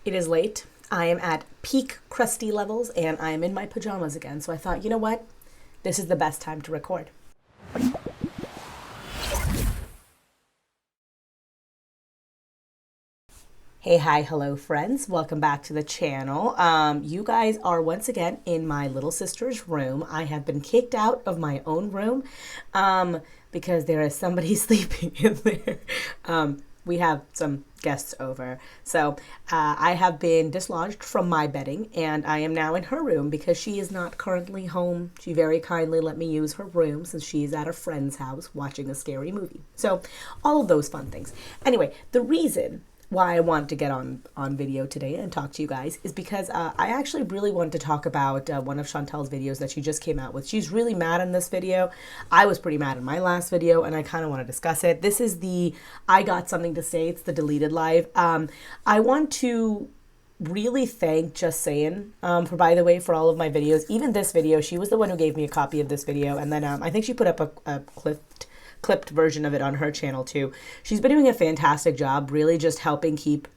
It is late. I am at peak crusty levels and I am in my pajamas again. So I thought, you know what? This is the best time to record. Hey, hi, hello friends. Welcome back to the channel. You guys are once again in my little sister's room. I have been kicked out of my own room because there is somebody sleeping in there. We have some guests over. So I have been dislodged from my bedding and I am now in her room because she is not currently home. She very kindly let me use her room since she's at a friend's house watching a scary movie. So all of those fun things. Anyway, the reason why I want to get on video today and talk to you guys is because I actually really want to talk about one of Chantal's videos that she just came out with. She's really mad in this video. I was pretty mad in my last video and I kind of want to discuss it. This is the I Got Something to Say. It's the deleted live. I want to really thank Jacyln for all of my videos. Even this video, she was the one who gave me a copy of this video, and then I think she put up a clipped version of it on her channel too. She's been doing a fantastic job really just helping keep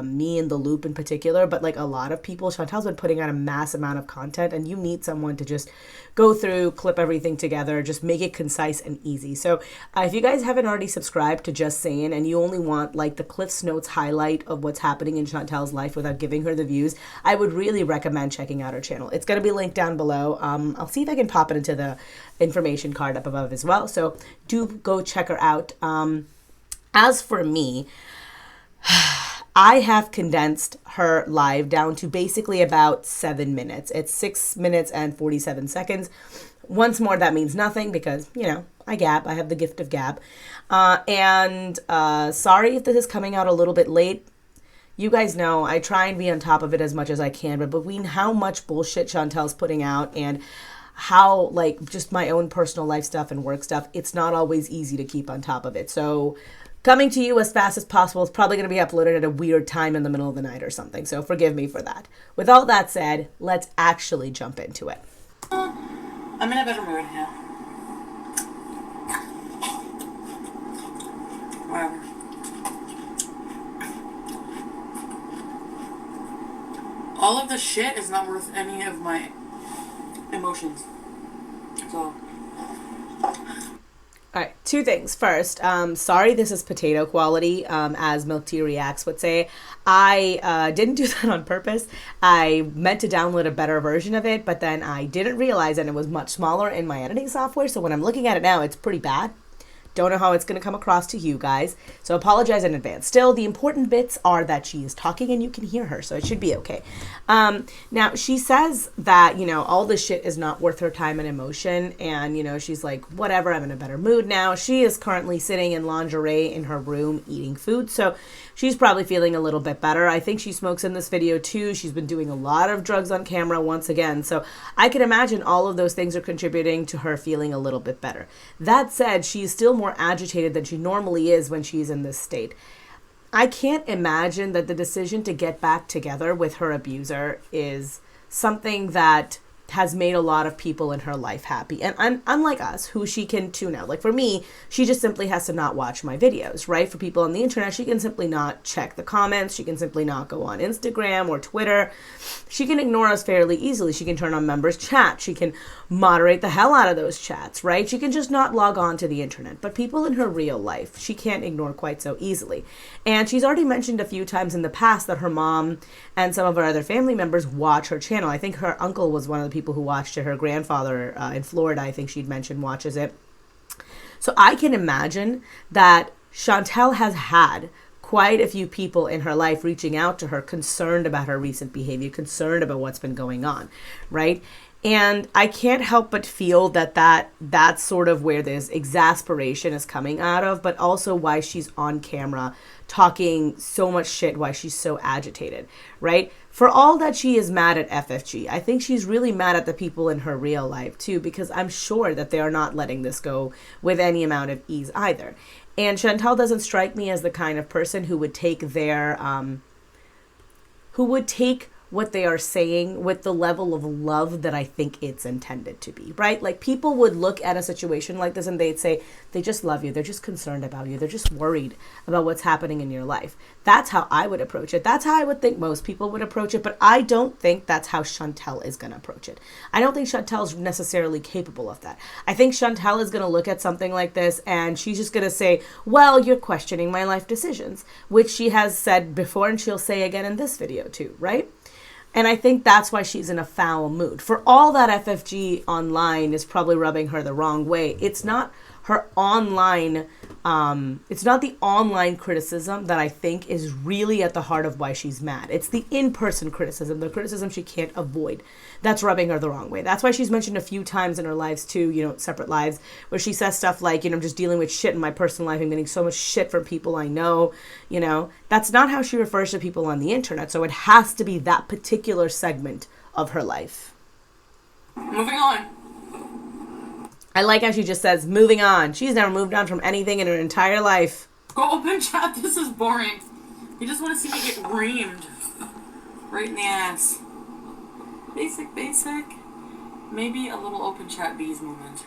me in the loop in particular, but like a lot of people, Chantal's been putting out a mass amount of content and you need someone to just go through, clip everything together, just make it concise and easy. So if you guys haven't already subscribed to Just Saying and you only want like the Cliff's Notes highlight of what's happening in Chantal's life without giving her the views, I would really recommend checking out her channel. It's going to be linked down below. I'll see if I can pop it into the information card up above as well. So do go check her out. As for me, I have condensed her live down to basically about 7 minutes. It's 6 minutes and 47 seconds. Once more, that means nothing because, you know, I gab. I have the gift of gab. Sorry if this is coming out a little bit late. You guys know I try and be on top of it as much as I can, but between how much bullshit Chantal's putting out and how, like, just my own personal life stuff and work stuff, it's not always easy to keep on top of it. So coming to you as fast as possible is probably going to be uploaded at a weird time in the middle of the night or something, so forgive me for that. With all that said, let's actually jump into it. I'm in a better mood now. Whatever. All of the shit is not worth any of my emotions. So All right, two things. First, sorry this is potato quality, as Milk Tea Reacts would say. I didn't do that on purpose. I meant to download a better version of it, but then I didn't realize that it was much smaller in my editing software, so when I'm looking at it now, it's pretty bad. Don't know how it's going to come across to you guys, so apologize in advance. Still, the important bits are that she is talking and you can hear her, so it should be okay. Now, she says that, you know, all this shit is not worth her time and emotion, and, you know, she's like, whatever, I'm in a better mood now. She is currently sitting in lingerie in her room eating food, so she's probably feeling a little bit better. I think she smokes in this video too. She's been doing a lot of drugs on camera once again, so I can imagine all of those things are contributing to her feeling a little bit better. That said, she's still more agitated than she normally is when she's in this state. I can't imagine that the decision to get back together with her abuser is something that has made a lot of people in her life happy. And unlike us, who she can tune out. Like for me, she just simply has to not watch my videos, right? For people on the internet, she can simply not check the comments. She can simply not go on Instagram or Twitter. She can ignore us fairly easily. She can turn on members' chat. She can moderate the hell out of those chats, right? She can just not log on to the internet. But people in her real life, she can't ignore quite so easily. And she's already mentioned a few times in the past that her mom and some of her other family members watch her channel. I think her uncle was one of the people who watched it. Her grandfather in Florida, I think she'd mentioned, watches it. So I can imagine that Chantal has had quite a few people in her life reaching out to her, concerned about her recent behavior, concerned about what's been going on, right? And I can't help but feel that that's sort of where this exasperation is coming out of, but also why she's on camera talking so much shit, why she's so agitated, right? For all that she is mad at FFG, I think she's really mad at the people in her real life too, because I'm sure that they are not letting this go with any amount of ease either. And Chantal doesn't strike me as the kind of person who would take what they are saying with the level of love that I think it's intended to be, right? Like, people would look at a situation like this and they'd say, they just love you. They're just concerned about you. They're just worried about what's happening in your life. That's how I would approach it. That's how I would think most people would approach it. But I don't think that's how Chantal is going to approach it. I don't think Chantal's necessarily capable of that. I think Chantal is going to look at something like this and she's just going to say, well, you're questioning my life decisions, which she has said before and she'll say again in this video too, right? And I think that's why she's in a foul mood. For all that FFG online is probably rubbing her the wrong way, it's not her online, it's not the online criticism that I think is really at the heart of why she's mad. It's the in-person criticism, the criticism she can't avoid, that's rubbing her the wrong way. That's why she's mentioned a few times in her lives too, you know, separate lives, where she says stuff like, you know, I'm just dealing with shit in my personal life. I'm getting so much shit from people I know, you know. That's not how she refers to people on the internet. So it has to be that particular segment of her life. Moving on. I like how she just says, moving on. She's never moved on from anything in her entire life. Go open chat. This is boring. You just want to see me get reamed. Right in the ass. Basic. Maybe a little open chat bees moment.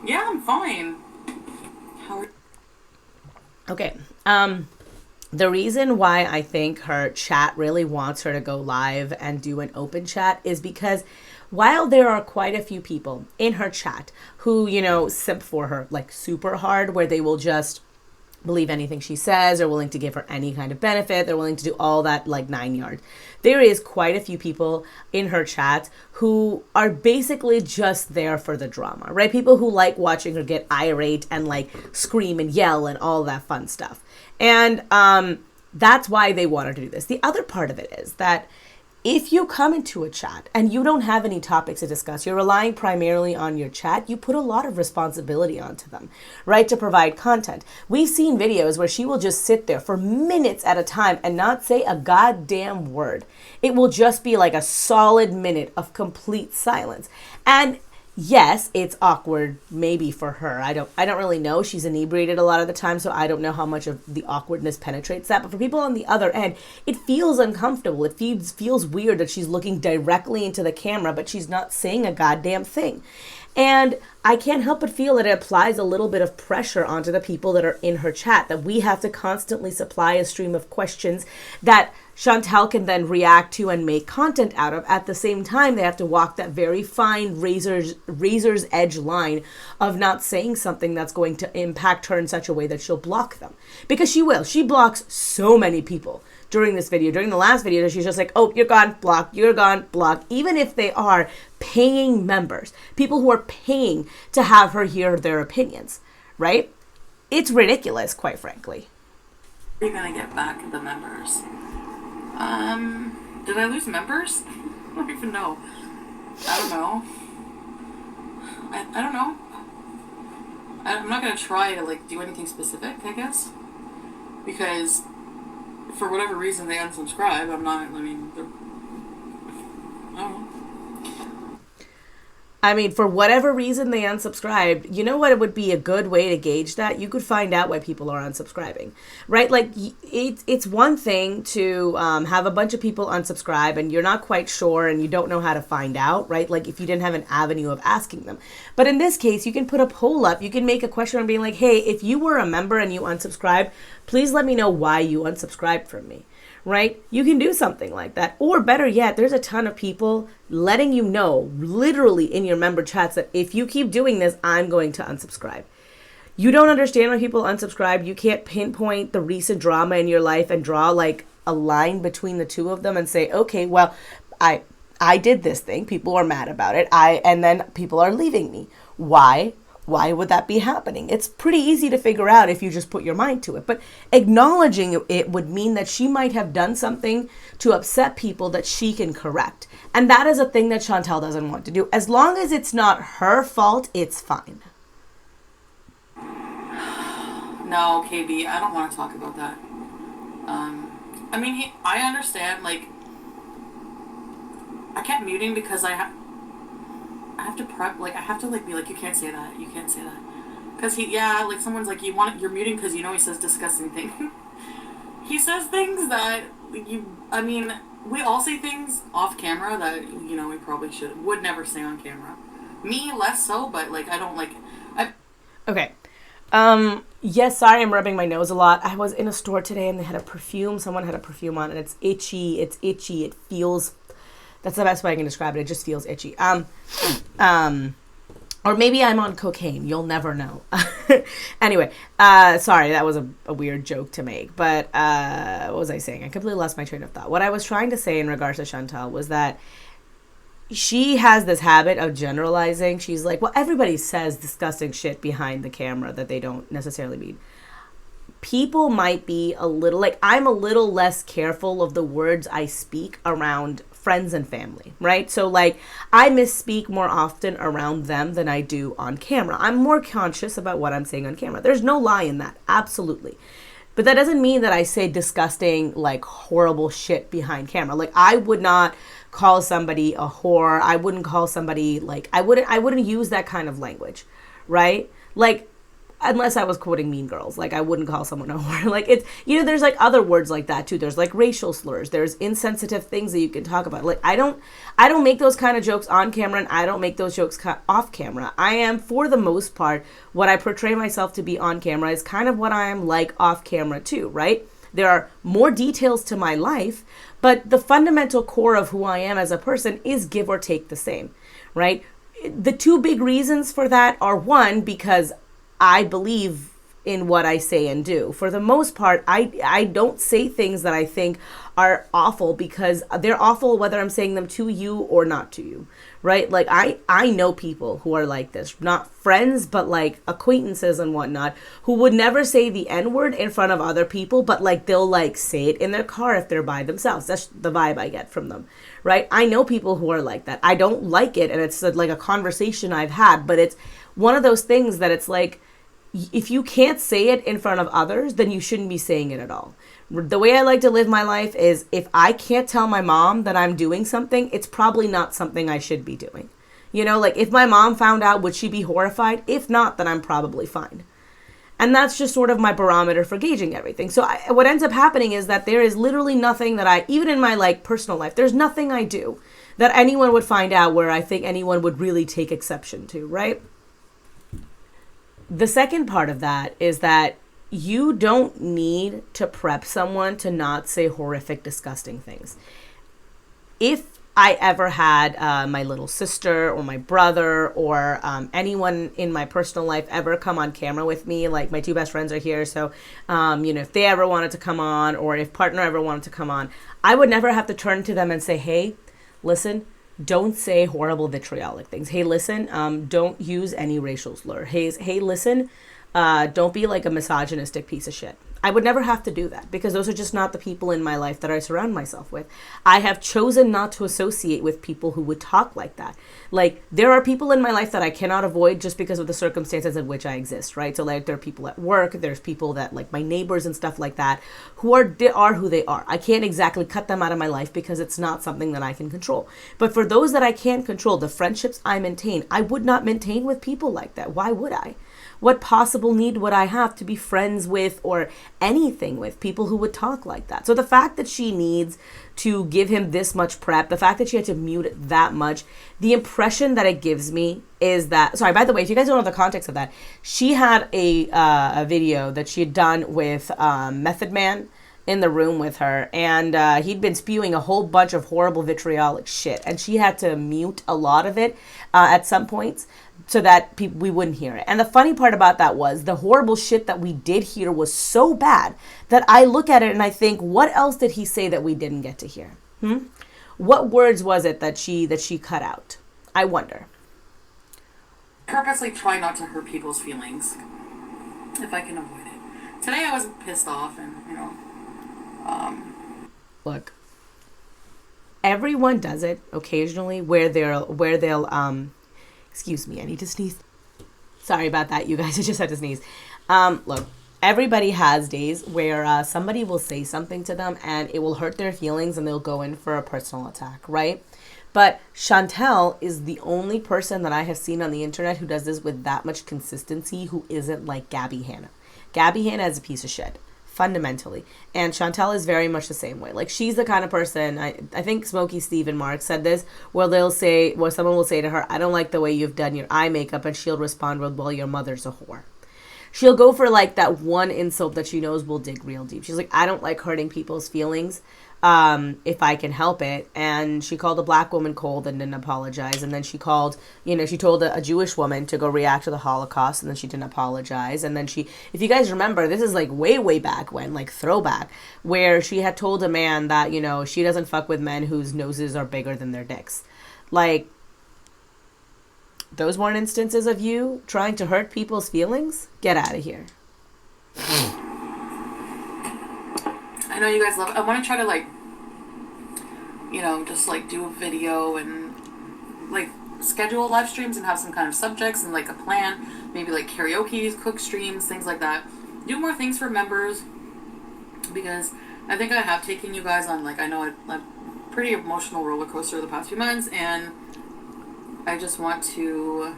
Yeah, I'm fine. How are you? Okay. The reason why I think her chat really wants her to go live and do an open chat is because while there are quite a few people in her chat who, you know, simp for her like super hard, where they will just believe anything she says, they're willing to give her any kind of benefit, they're willing to do all that like 9 yards. There is quite a few people in her chat who are basically just there for the drama, right? People who like watching her get irate and like scream and yell and all that fun stuff. And that's why they want her to do this. The other part of it is that if you come into a chat and you don't have any topics to discuss, you're relying primarily on your chat, you put a lot of responsibility onto them, right, to provide content. We've seen videos where she will just sit there for minutes at a time and not say a goddamn word. It will just be like a solid minute of complete silence. And yes, it's awkward maybe for her. I don't really know. She's inebriated a lot of the time, so I don't know how much of the awkwardness penetrates that. But for people on the other end, it feels uncomfortable. It feels weird that she's looking directly into the camera, but she's not saying a goddamn thing. And I can't help but feel that it applies a little bit of pressure onto the people that are in her chat, that we have to constantly supply a stream of questions that Chantal can then react to and make content out of. At the same time, they have to walk that very fine razor's edge line of not saying something that's going to impact her in such a way that she'll block them. Because she will. She blocks so many people during this video. During the last video, she's just like, oh, you're gone, block, you're gone, block. Even if they are paying members, people who are paying to have her hear their opinions, right? It's ridiculous, quite frankly. You're gonna get back the members. Did I lose members? I don't even know. I don't know. I don't know. I'm not gonna try to like do anything specific, I guess, because for whatever reason they unsubscribe. I mean, for whatever reason they unsubscribed, you know what, it would be a good way to gauge that? You could find out why people are unsubscribing, right? Like, it's one thing to have a bunch of people unsubscribe and you're not quite sure and you don't know how to find out, right? Like, if you didn't have an avenue of asking them. But in this case, you can put a poll up. You can make a question and being like, hey, if you were a member and you unsubscribed, please let me know why you unsubscribed from me. Right? You can do something like that. Or better yet, there's a ton of people letting you know, literally in your member chats, that if you keep doing this, I'm going to unsubscribe. You don't understand why people unsubscribe. You can't pinpoint the recent drama in your life and draw like a line between the two of them and say, okay, well, I did this thing. People are mad about it. And then people are leaving me. Why? Why would that be happening? It's pretty easy to figure out if you just put your mind to it. But acknowledging it would mean that she might have done something to upset people that she can correct. And that is a thing that Chantal doesn't want to do. As long as it's not her fault, it's fine. No, KB, I don't want to talk about that. I mean, I understand, like, I kept muting because I have to prep, like, I have to, like, be like, you can't say that, because like, someone's like, you're muting because you know he says disgusting things. He says things that, we all say things off camera that, you know, we probably would never say on camera. Me, less so, but, like, I don't, like... Okay. Yes, sorry, I'm rubbing my nose a lot. I was in a store today and they had a perfume. Someone had a perfume on and it's itchy. It's itchy. It feels... That's the best way I can describe it. It just feels itchy. Or maybe I'm on cocaine. You'll never know. Anyway, sorry, that was a weird joke to make. But what was I saying? I completely lost my train of thought. What I was trying to say in regards to Chantal was that she has this habit of generalizing. She's like, well, everybody says disgusting shit behind the camera that they don't necessarily mean. People might be a little, like, I'm a little less careful of the words I speak around friends and family, right? So, like, I misspeak more often around them than I do on camera. I'm more conscious about what I'm saying on camera. There's no lie in that, absolutely. But that doesn't mean that I say disgusting, like, horrible shit behind camera. Like, I would not call somebody a whore. I wouldn't call somebody, like, I wouldn't use that kind of language, right? Like, unless I was quoting Mean Girls, like, I wouldn't call someone a whore. Like, it's, you know, there's, like, other words like that, too. There's, like, racial slurs. There's insensitive things that you can talk about. Like, I don't make those kind of jokes on camera, and I don't make those jokes off camera. I am, for the most part, what I portray myself to be on camera is kind of what I am like off camera, too, right? There are more details to my life, but the fundamental core of who I am as a person is give or take the same, right? The two big reasons for that are, one, because I believe in what I say and do. For the most part, I don't say things that I think are awful because they're awful whether I'm saying them to you or not to you, right? Like, I know people who are like this, not friends, but like acquaintances and whatnot, who would never say the N-word in front of other people, but like they'll like say it in their car if they're by themselves. That's the vibe I get from them, right? I know people who are like that. I don't like it, and it's like a conversation I've had, but it's one of those things that it's like, if you can't say it in front of others, then you shouldn't be saying it at all. The way I like to live my life is if I can't tell my mom that I'm doing something, it's probably not something I should be doing. You know, like, if my mom found out, would she be horrified? If not, then I'm probably fine. And that's just sort of my barometer for gauging everything. So what ends up happening is that there is literally nothing that I, even in my like personal life, there's nothing I do that anyone would find out where I think anyone would really take exception to, right? The second part of that is that you don't need to prep someone to not say horrific, disgusting things. If I ever had my little sister or my brother or anyone in my personal life ever come on camera with me, like my two best friends are here, so you know, if they ever wanted to come on, or if partner ever wanted to come on, I would never have to turn to them and say, hey, listen, don't say horrible vitriolic things. Hey, listen, don't use any racial slur. Hey, listen, don't be like a misogynistic piece of shit. I would never have to do that because those are just not the people in my life that I surround myself with. I have chosen not to associate with people who would talk like that. Like, there are people in my life that I cannot avoid just because of the circumstances in which I exist, right? So, like, there are people at work, there's people that, like, my neighbors and stuff like that, who are who they are. I can't exactly cut them out of my life because it's not something that I can control. But for those that I can control, the friendships I maintain, I would not maintain with people like that. Why would I? What possible need would I have to be friends with or anything with people who would talk like that? So the fact that she needs to give him this much prep, the fact that she had to mute it that much, the impression that it gives me is that, sorry, by the way, if you guys don't know the context of that, she had a video that she had done with Method Man in the room with her, and he'd been spewing a whole bunch of horrible vitriolic shit, and she had to mute a lot of it at some points so that we wouldn't hear it. And the funny part about that was the horrible shit that we did hear was so bad that I look at it and I think, what else did he say that we didn't get to hear? What words was it that she cut out? I wonder. Purposely try not to hurt people's feelings if I can avoid it. Today I was pissed off, and you know, look, everyone does it occasionally where they'll excuse me, I need to sneeze. Sorry about that, you guys. I just had to sneeze. Look, everybody has days where somebody will say something to them and it will hurt their feelings and they'll go in for a personal attack, right? But Chantal is the only person that I have seen on the internet who does this with that much consistency, who isn't like Gabby Hanna. Gabby Hanna is a piece of shit. fundamentally. And Chantal is very much the same way. Like, she's the kind of person, I think Smokey Steve and Mark said this, where someone will say to her, I don't like the way you've done your eye makeup, and she'll respond with, well, your mother's a whore. She'll go for like that one insult that she knows will dig real deep. She's like, I don't like hurting people's feelings if I can help it. And she called a black woman cold and didn't apologize. And then she called, she told a Jewish woman to go react to the Holocaust, and then she didn't apologize. And then if you guys remember, this is like way, way back when, like throwback, where she had told a man that, she doesn't fuck with men whose noses are bigger than their dicks. Like, those weren't instances of you trying to hurt people's feelings? Get out of here. I know you guys love it. I want to try to, like, just, like, do a video and, like, schedule live streams and have some kind of subjects and, like, a plan. Maybe, like, karaoke, cook streams, things like that. Do more things for members, because I think I have taken you guys on, like, I know a pretty emotional roller coaster the past few months, and I just want to,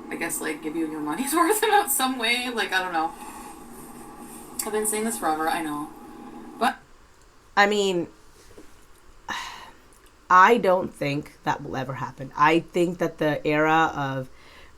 I guess, like, give you your money's worth in some way. Like, I don't know. I've been saying this forever, I know. But I mean, I don't think that will ever happen. I think that the era of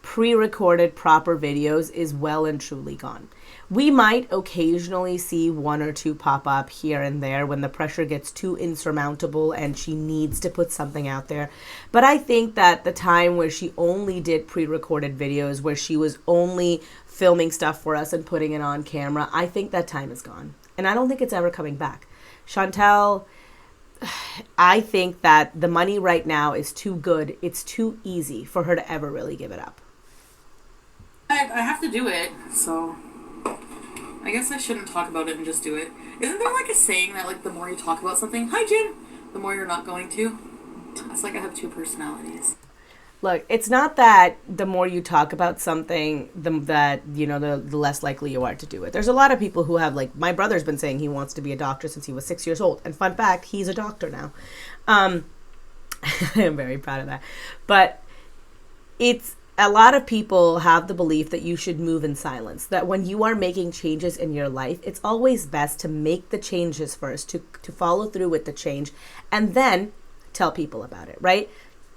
pre-recorded proper videos is well and truly gone. We might occasionally see one or two pop up here and there when the pressure gets too insurmountable and she needs to put something out there. But I think that the time where she only did pre-recorded videos, where she was only filming stuff for us and putting it on camera, I think that time is gone. And I don't think it's ever coming back. Chantal, I think that the money right now is too good. It's too easy for her to ever really give it up. I have to do it, so I guess I shouldn't talk about it and just do it. Isn't there like a saying that, like, the more you talk about something, hi Jin, the more you're not going to? It's like I have two personalities. Look, it's not that the more you talk about something, the less likely you are to do it. There's a lot of people who have, like, my brother's been saying he wants to be a doctor since he was 6 years old. And fun fact, he's a doctor now. I am very proud of that. But a lot of people have the belief that you should move in silence, that when you are making changes in your life, it's always best to make the changes first, to follow through with the change, and then tell people about it, right?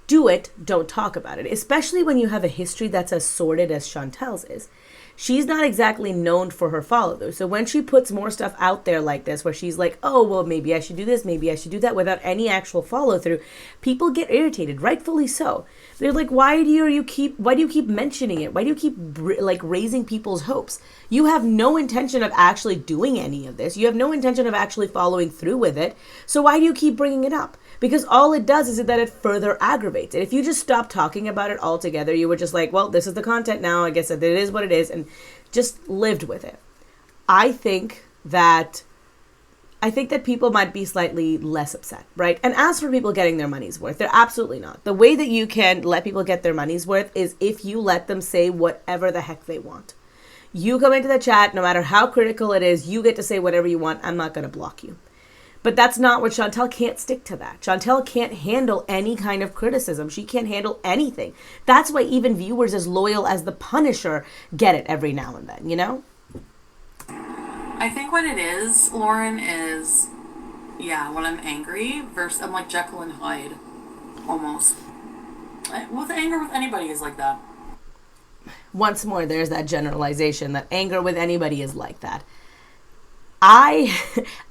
Do it, don't talk about it, especially when you have a history that's as sordid as Chantal's is. She's not exactly known for her follow-through. So when she puts more stuff out there like this, where she's like, oh, well, maybe I should do this, maybe I should do that, without any actual follow-through, people get irritated, rightfully so. They're like, why do you keep mentioning it? Why do you keep, like, raising people's hopes? You have no intention of actually doing any of this. You have no intention of actually following through with it. So why do you keep bringing it up? Because all it does is that it further aggravates it. If you just stop talking about it altogether, you were just like, well, this is the content now. I guess that it is what it is, and just lived with it. I think that people might be slightly less upset, right? And as for people getting their money's worth, they're absolutely not. The way that you can let people get their money's worth is if you let them say whatever the heck they want. You come into the chat, no matter how critical it is, you get to say whatever you want. I'm not going to block you. But that's not what Chantal can't stick to that. Chantal can't handle any kind of criticism. She can't handle anything. That's why even viewers as loyal as the Punisher get it every now and then, you know? I think what it is, Lauren, is, when I'm angry, versus I'm like Jekyll and Hyde, almost. With anger with anybody is like that. Once more, there's that generalization that anger with anybody is like that. I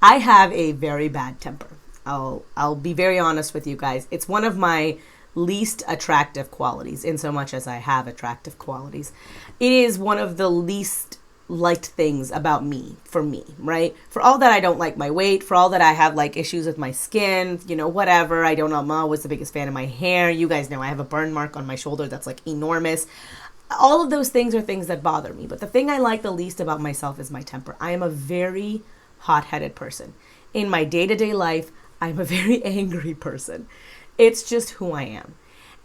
have a very bad temper. I'll be very honest with you guys. It's one of my least attractive qualities, in so much as I have attractive qualities. It is one of the least liked things about me, for me, right? For all that I don't like my weight, for all that I have, like, issues with my skin, whatever. I don't know, I'm always the biggest fan of my hair. You guys know I have a burn mark on my shoulder that's, like, enormous. All of those things are things that bother me. But the thing I like the least about myself is my temper. I am a very hot-headed person. In my day-to-day life, I'm a very angry person. It's just who I am.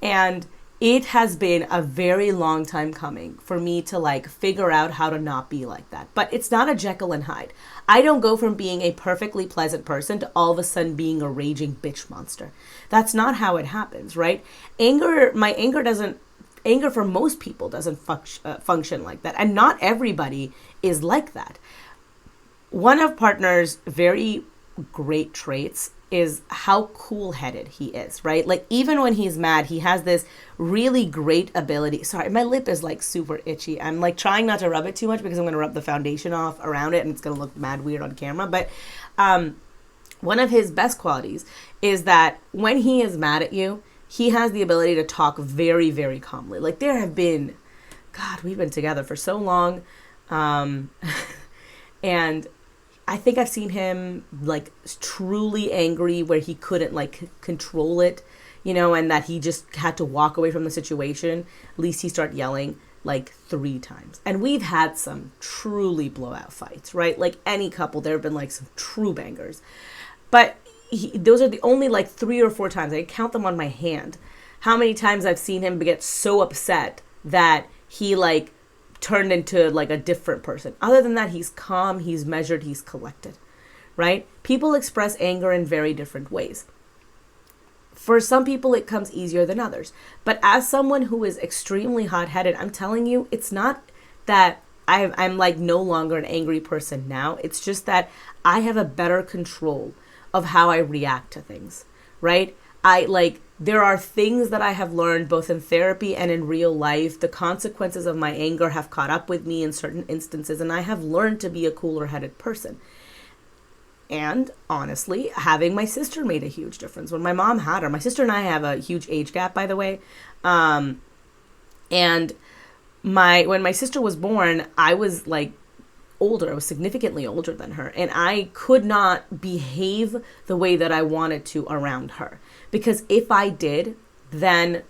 And it has been a very long time coming for me to, like, figure out how to not be like that. But it's not a Jekyll and Hyde. I don't go from being a perfectly pleasant person to all of a sudden being a raging bitch monster. That's not how it happens, right? Anger for most people doesn't function like that. And not everybody is like that. One of partner's very great traits is how cool-headed he is, right? Like, even when he's mad, he has this really great ability. Sorry, my lip is like super itchy. I'm like trying not to rub it too much because I'm going to rub the foundation off around it and it's going to look mad weird on camera. But one of his best qualities is that when he is mad at you, he has the ability to talk very, very calmly. Like, there have been, God, we've been together for so long. And I think I've seen him like truly angry where he couldn't like control it, and that he just had to walk away from the situation. At least he started yelling like 3 times. And we've had some truly blowout fights, right? Like any couple, there have been like some true bangers. But those are the only like 3 or 4 times, I count them on my hand, how many times I've seen him get so upset that he like turned into like a different person. Other than that, he's calm, he's measured, he's collected, right? People express anger in very different ways. For some people, it comes easier than others. But as someone who is extremely hot-headed, I'm telling you, it's not that I'm like no longer an angry person now. It's just that I have a better control of how I react to things, right? There are things that I have learned both in therapy and in real life. The consequences of my anger have caught up with me in certain instances, and I have learned to be a cooler-headed person. And honestly, having my sister made a huge difference. When my mom had her, my sister and I have a huge age gap, by the way. And when my sister was born, I was like older. I was significantly older than her. And I could not behave the way that I wanted to around her. Because if I did, then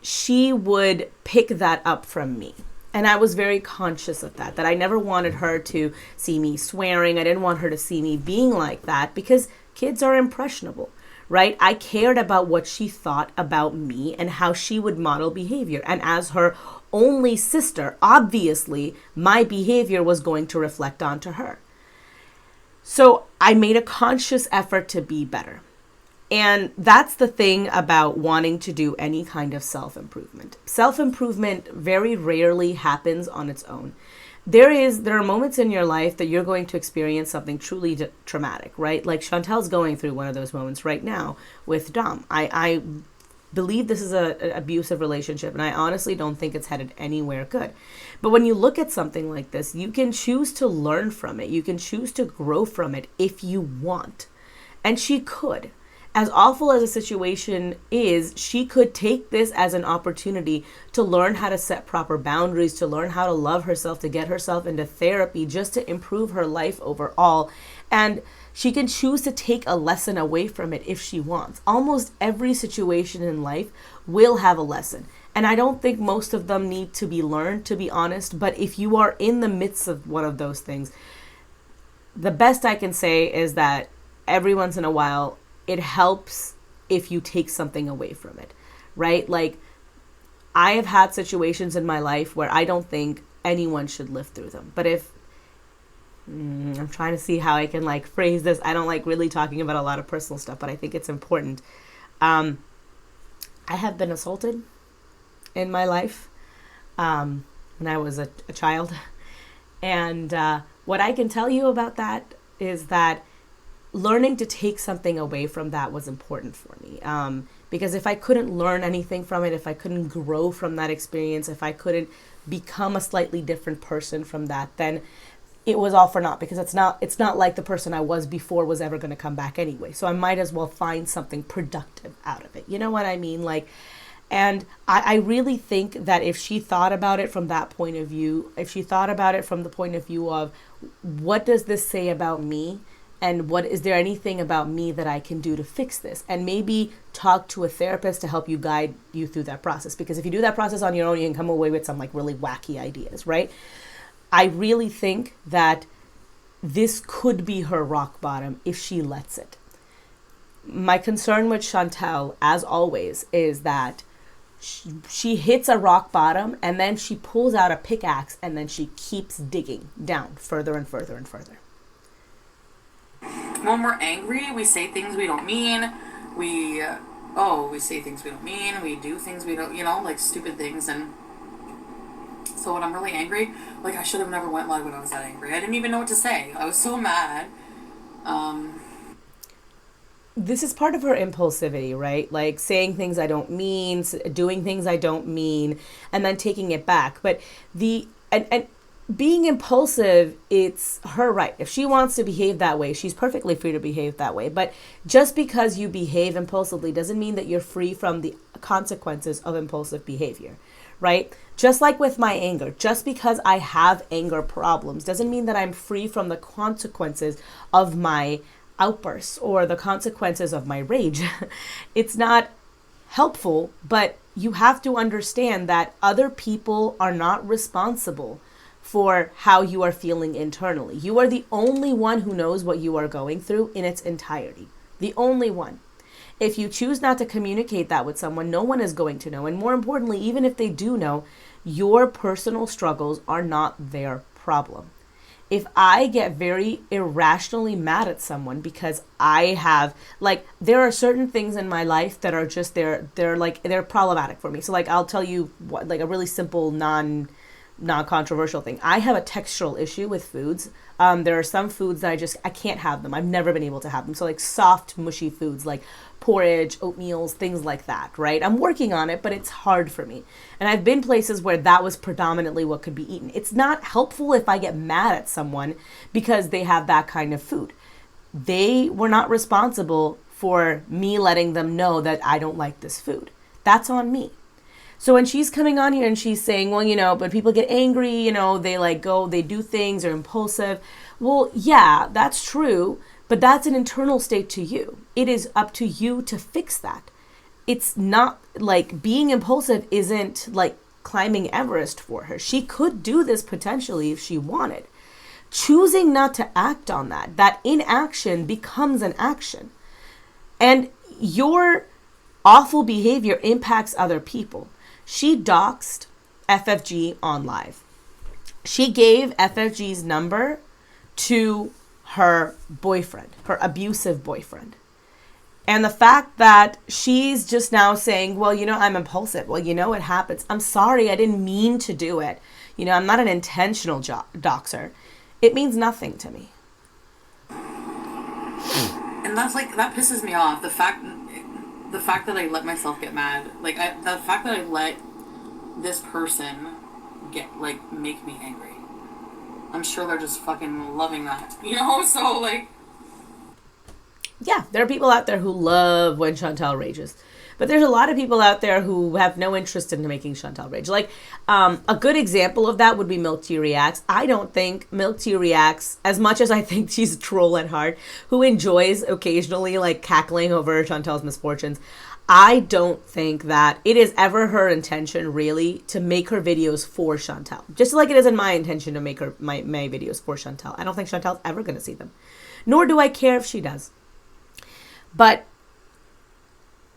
she would pick that up from me. And I was very conscious of that I never wanted her to see me swearing. I didn't want her to see me being like that because kids are impressionable, right? I cared about what she thought about me and how she would model behavior. And as her only sister, obviously, my behavior was going to reflect onto her. So I made a conscious effort to be better. And that's the thing about wanting to do any kind of self-improvement. Self-improvement very rarely happens on its own. There are moments in your life that you're going to experience something truly traumatic, right? Like Chantal's going through one of those moments right now with Dom. I believe this is an abusive relationship, and I honestly don't think it's headed anywhere good. But when you look at something like this, you can choose to learn from it. You can choose to grow from it if you want. And she could. As awful as a situation is, she could take this as an opportunity to learn how to set proper boundaries, to learn how to love herself, to get herself into therapy, just to improve her life overall. And she can choose to take a lesson away from it if she wants. Almost every situation in life will have a lesson. And I don't think most of them need to be learned, to be honest. But if you are in the midst of one of those things, the best I can say is that every once in a while, it helps if you take something away from it, right? Like, I have had situations in my life where I don't think anyone should live through them. But I'm trying to see how I can like phrase this. I don't like really talking about a lot of personal stuff, but I think it's important. I have been assaulted in my life when I was a child. And what I can tell you about that is that learning to take something away from that was important for me. Because if I couldn't learn anything from it, if I couldn't grow from that experience, if I couldn't become a slightly different person from that, then it was all for naught, because it's not like the person I was before was ever going to come back anyway. So I might as well find something productive out of it. You know what I mean? And I really think that if she thought about it from that point of view, if she thought about it from the point of view of what does this say about me? And what is there anything about me that I can do to fix this? And maybe talk to a therapist to help you guide you through that process. Because if you do that process on your own, you can come away with some like really wacky ideas, right? I really think that this could be her rock bottom if she lets it. My concern with Chantal, as always, is that she hits a rock bottom and then she pulls out a pickaxe and then she keeps digging down further and further and further. When we're angry, we say things we don't mean. We say things we don't mean. We do things we don't, like stupid things. And So when I'm really angry, like, I should have never went live when I was that angry. I didn't even know what to say. I was so mad. This is part of her impulsivity, right? Like saying things I don't mean, doing things I don't mean, and then taking it back. But and being impulsive, it's her right. If she wants to behave that way, she's perfectly free to behave that way. But just because you behave impulsively doesn't mean that you're free from the consequences of impulsive behavior, right? Just like with my anger, just because I have anger problems doesn't mean that I'm free from the consequences of my outbursts or the consequences of my rage. It's not helpful, but you have to understand that other people are not responsible for how you are feeling internally. You are the only one who knows what you are going through in its entirety. The only one. If you choose not to communicate that with someone, no one is going to know. And more importantly, even if they do know, your personal struggles are not their problem. If I get very irrationally mad at someone because I have, like, there are certain things in my life that are just, they're problematic for me. So like, I'll tell you what, like a really simple, non-controversial thing. I have a textural issue with foods. There are some foods that I can't have them. I've never been able to have them. So like soft, mushy foods like porridge, oatmeals, things like that, right? I'm working on it, but it's hard for me. And I've been places where that was predominantly what could be eaten. It's not helpful if I get mad at someone because they have that kind of food. They were not responsible for me letting them know that I don't like this food. That's on me. So when she's coming on here and she's saying, well, but people get angry, they do things, are impulsive. Well, yeah, that's true, but that's an internal state to you. It is up to you to fix that. It's not like being impulsive isn't like climbing Everest for her. She could do this potentially if she wanted. Choosing not to act on that inaction becomes an action. And your awful behavior impacts other people. She doxed FFG on live. She gave FFG's number to her boyfriend, her abusive boyfriend. And the fact that she's just now saying, well, I'm impulsive. Well, it happens. I'm sorry. I didn't mean to do it. I'm not an intentional doxer. It means nothing to me. And that pisses me off. The fact that I let myself get mad, the fact that I let this person make me angry. I'm sure they're just fucking loving that, so yeah, there are people out there who love when Chantal rages, but there's a lot of people out there who have no interest in making Chantal rage. A good example of that would be Milk Tea Reacts. I don't think Milk Tea Reacts, as much as I think she's a troll at heart, who enjoys occasionally cackling over Chantal's misfortunes. I don't think that it is ever her intention really to make her videos for Chantal. Just like it isn't my intention to make my videos for Chantal. I don't think Chantal's ever going to see them. Nor do I care if she does. But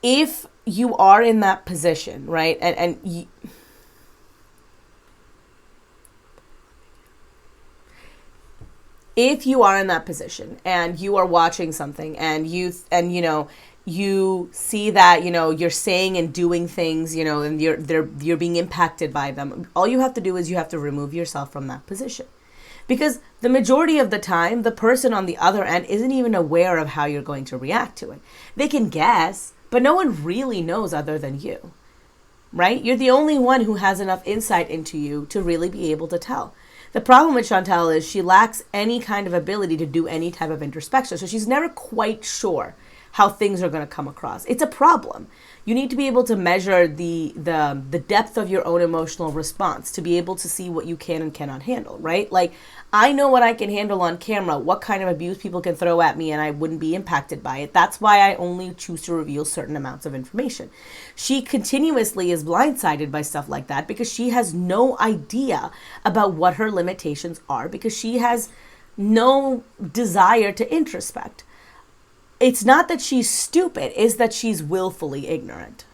if you are in that position, right, if you are in that position and you are watching something and you see that, you're saying and doing things, and you're being impacted by them, all you have to do is you have to remove yourself from that position. Because the majority of the time, the person on the other end isn't even aware of how you're going to react to it. They can guess, but no one really knows other than you, right? You're the only one who has enough insight into you to really be able to tell. The problem with Chantal is she lacks any kind of ability to do any type of introspection. So she's never quite sure how things are going to come across. It's a problem. You need to be able to measure the depth of your own emotional response to be able to see what you can and cannot handle, right? I know what I can handle on camera, what kind of abuse people can throw at me, and I wouldn't be impacted by it. That's why I only choose to reveal certain amounts of information. She continuously is blindsided by stuff like that because she has no idea about what her limitations are, because she has no desire to introspect. It's not that she's stupid, it's that she's willfully ignorant.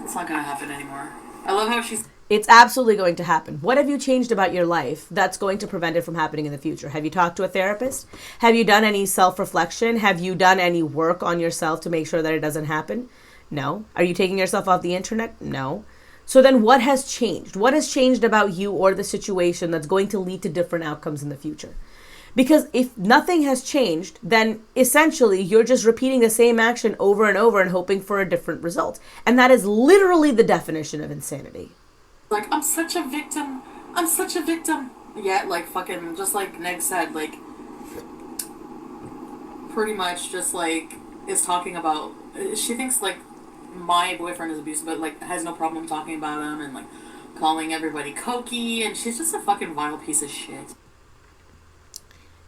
It's not going to happen anymore. I love how she's... It's absolutely going to happen. What have you changed about your life that's going to prevent it from happening in the future? Have you talked to a therapist? Have you done any self-reflection? Have you done any work on yourself to make sure that it doesn't happen? No. Are you taking yourself off the internet? No. So then what has changed? What has changed about you or the situation that's going to lead to different outcomes in the future? Because if nothing has changed, then essentially you're just repeating the same action over and over and hoping for a different result. And that is literally the definition of insanity. Like, I'm such a victim. I'm such a victim. Yeah, like, fucking, just like Neg said, like, pretty much just, like, is talking about, she thinks, like, my boyfriend is abusive, but, like, has no problem talking about him and, like, calling everybody cokey, and she's just a fucking vile piece of shit.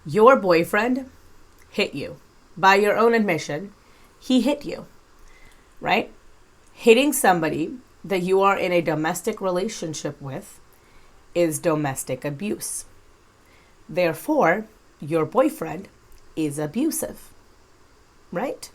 Your boyfriend hit you. By your own admission, he hit you, right? Hitting somebody that you are in a domestic relationship with is domestic abuse. Therefore, your boyfriend is abusive, right?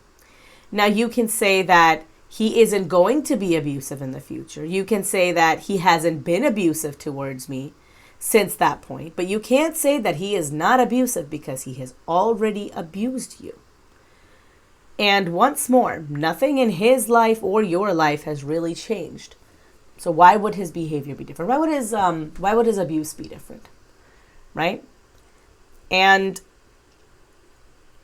Now, you can say that he isn't going to be abusive in the future. You can say that he hasn't been abusive towards me since that point, but you can't say that he is not abusive because he has already abused you. And once more, nothing in his life or your life has really changed. So why would his behavior be different? Why would his abuse be different? Right? And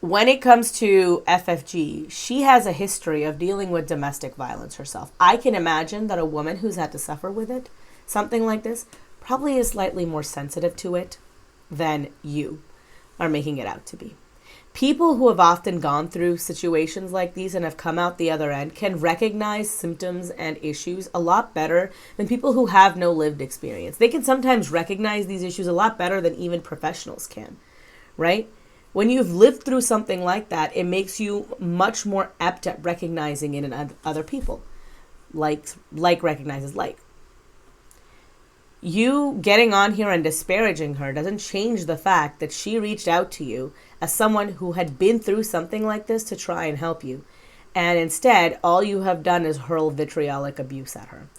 when it comes to FFG, she has a history of dealing with domestic violence herself. I can imagine that a woman who's had to suffer with it, something like this, probably is slightly more sensitive to it than you are making it out to be. People who have often gone through situations like these and have come out the other end can recognize symptoms and issues a lot better than people who have no lived experience. They can sometimes recognize these issues a lot better than even professionals can, right? When you've lived through something like that, it makes you much more apt at recognizing it in other people. Like recognizes like. You getting on here and disparaging her doesn't change the fact that she reached out to you as someone who had been through something like this to try and help you. And instead, all you have done is hurl vitriolic abuse at her.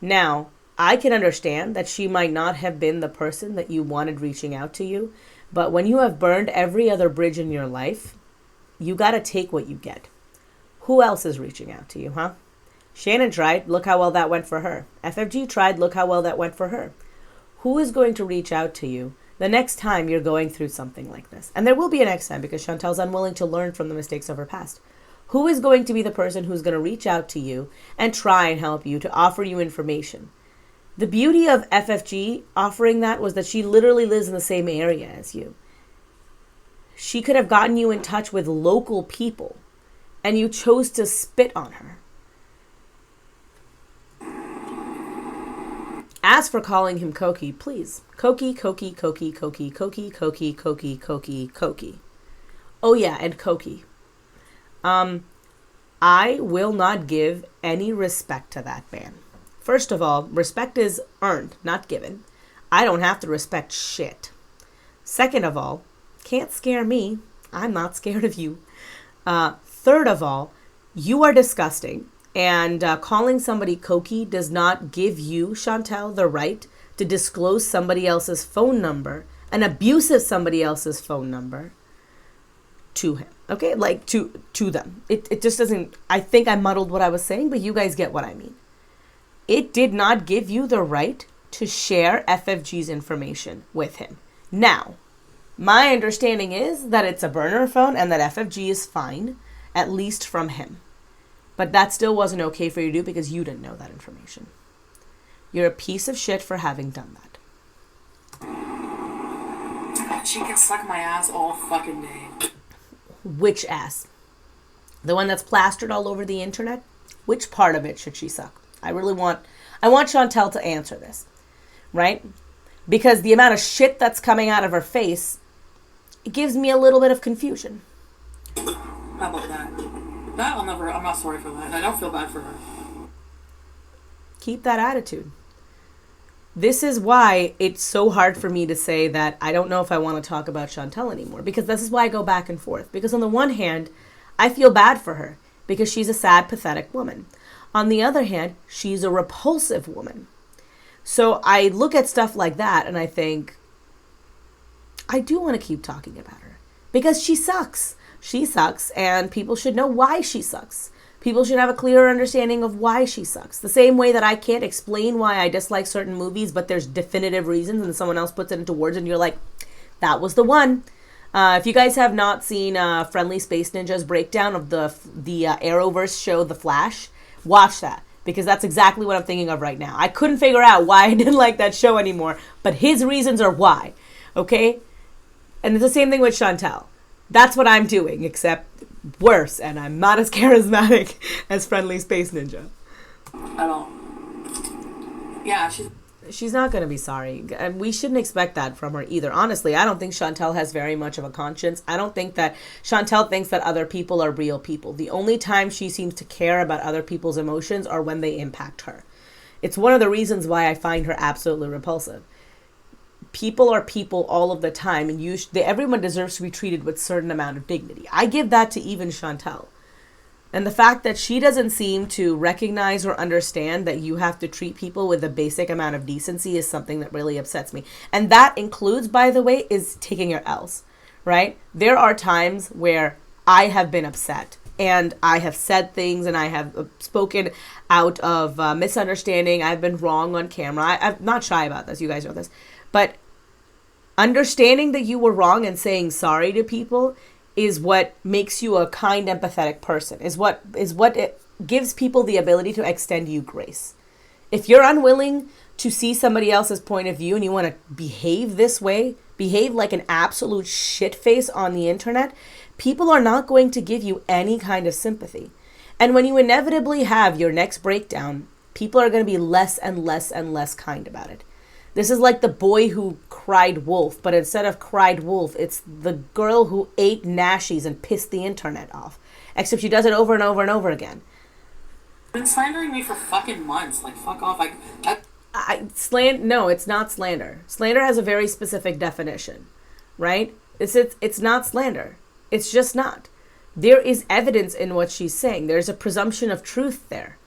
Now, I can understand that she might not have been the person that you wanted reaching out to you, but when you have burned every other bridge in your life, you got to take what you get. Who else is reaching out to you, huh? Shannon tried, look how well that went for her. FFG tried, look how well that went for her. Who is going to reach out to you the next time you're going through something like this? And there will be a next time because Chantal's unwilling to learn from the mistakes of her past. Who is going to be the person who's going to reach out to you and try and help you, to offer you information? The beauty of FFG offering that was that she literally lives in the same area as you. She could have gotten you in touch with local people, and you chose to spit on her. As for calling him Cokie, please. Cokie, Cokie, Cokie, Cokie, Cokie, Cokie, Cokie, Cokie, Cokie. Oh yeah, and Cokie. I will not give any respect to that man. First of all, respect is earned, not given. I don't have to respect shit. Second of all, can't scare me. I'm not scared of you. Third of all, you are disgusting. And calling somebody Cokie does not give you, Chantal, the right to disclose somebody else's phone number, an abusive somebody else's phone number, to him. Okay, like to them. It just doesn't, I think I muddled what I was saying, but you guys get what I mean. It did not give you the right to share FFG's information with him. Now, my understanding is that it's a burner phone and that FFG is fine, at least from him. But that still wasn't okay for you to do because you didn't know that information. You're a piece of shit for having done that. She can suck my ass all fucking day. Which ass? The one that's plastered all over the internet? Which part of it should she suck? I want Chantal to answer this, right? Because the amount of shit that's coming out of her face, it gives me a little bit of confusion. How about that? I'm not sorry for that. I don't feel bad for her. Keep that attitude. This is why it's so hard for me to say that I don't know if I want to talk about Chantal anymore. Because this is why I go back and forth. Because on the one hand, I feel bad for her. Because she's a sad, pathetic woman. On the other hand, she's a repulsive woman. So I look at stuff like that and I think, I do want to keep talking about her. Because she sucks. She sucks, and people should know why she sucks. People should have a clearer understanding of why she sucks. The same way that I can't explain why I dislike certain movies, but there's definitive reasons, and someone else puts it into words, and you're like, that was the one. If you guys have not seen Friendly Space Ninja's breakdown of the Arrowverse show, The Flash, watch that, because that's exactly what I'm thinking of right now. I couldn't figure out why I didn't like that show anymore, but his reasons are why, okay? And it's the same thing with Chantal. That's what I'm doing, except worse, and I'm not as charismatic as Friendly Space Ninja. At all. Yeah, she's not going to be sorry. And we shouldn't expect that from her either. Honestly, I don't think Chantal has very much of a conscience. I don't think that Chantal thinks that other people are real people. The only time she seems to care about other people's emotions are when they impact her. It's one of the reasons why I find her absolutely repulsive. People are people all of the time, and everyone deserves to be treated with a certain amount of dignity. I give that to even Chantal. And the fact that she doesn't seem to recognize or understand that you have to treat people with a basic amount of decency is something that really upsets me. And that includes, by the way, is taking your L's, right? There are times where I have been upset and I have said things and I have spoken out of misunderstanding. I've been wrong on camera. I'm not shy about this. You guys know this. But understanding that you were wrong and saying sorry to people is what makes you a kind, empathetic person, is what it gives people the ability to extend you grace. If you're unwilling to see somebody else's point of view and you want to behave this way, behave like an absolute shitface on the internet, people are not going to give you any kind of sympathy. And when you inevitably have your next breakdown, people are going to be less and less and less kind about it. This is like the boy who cried wolf, but instead of cried wolf, it's the girl who ate Nashies and pissed the internet off. Except she does it over and over and over again. You've been slandering me for fucking months. Like, fuck off. No, it's not slander. Slander has a very specific definition, right? It's not slander. It's just not. There is evidence in what she's saying. There's a presumption of truth there.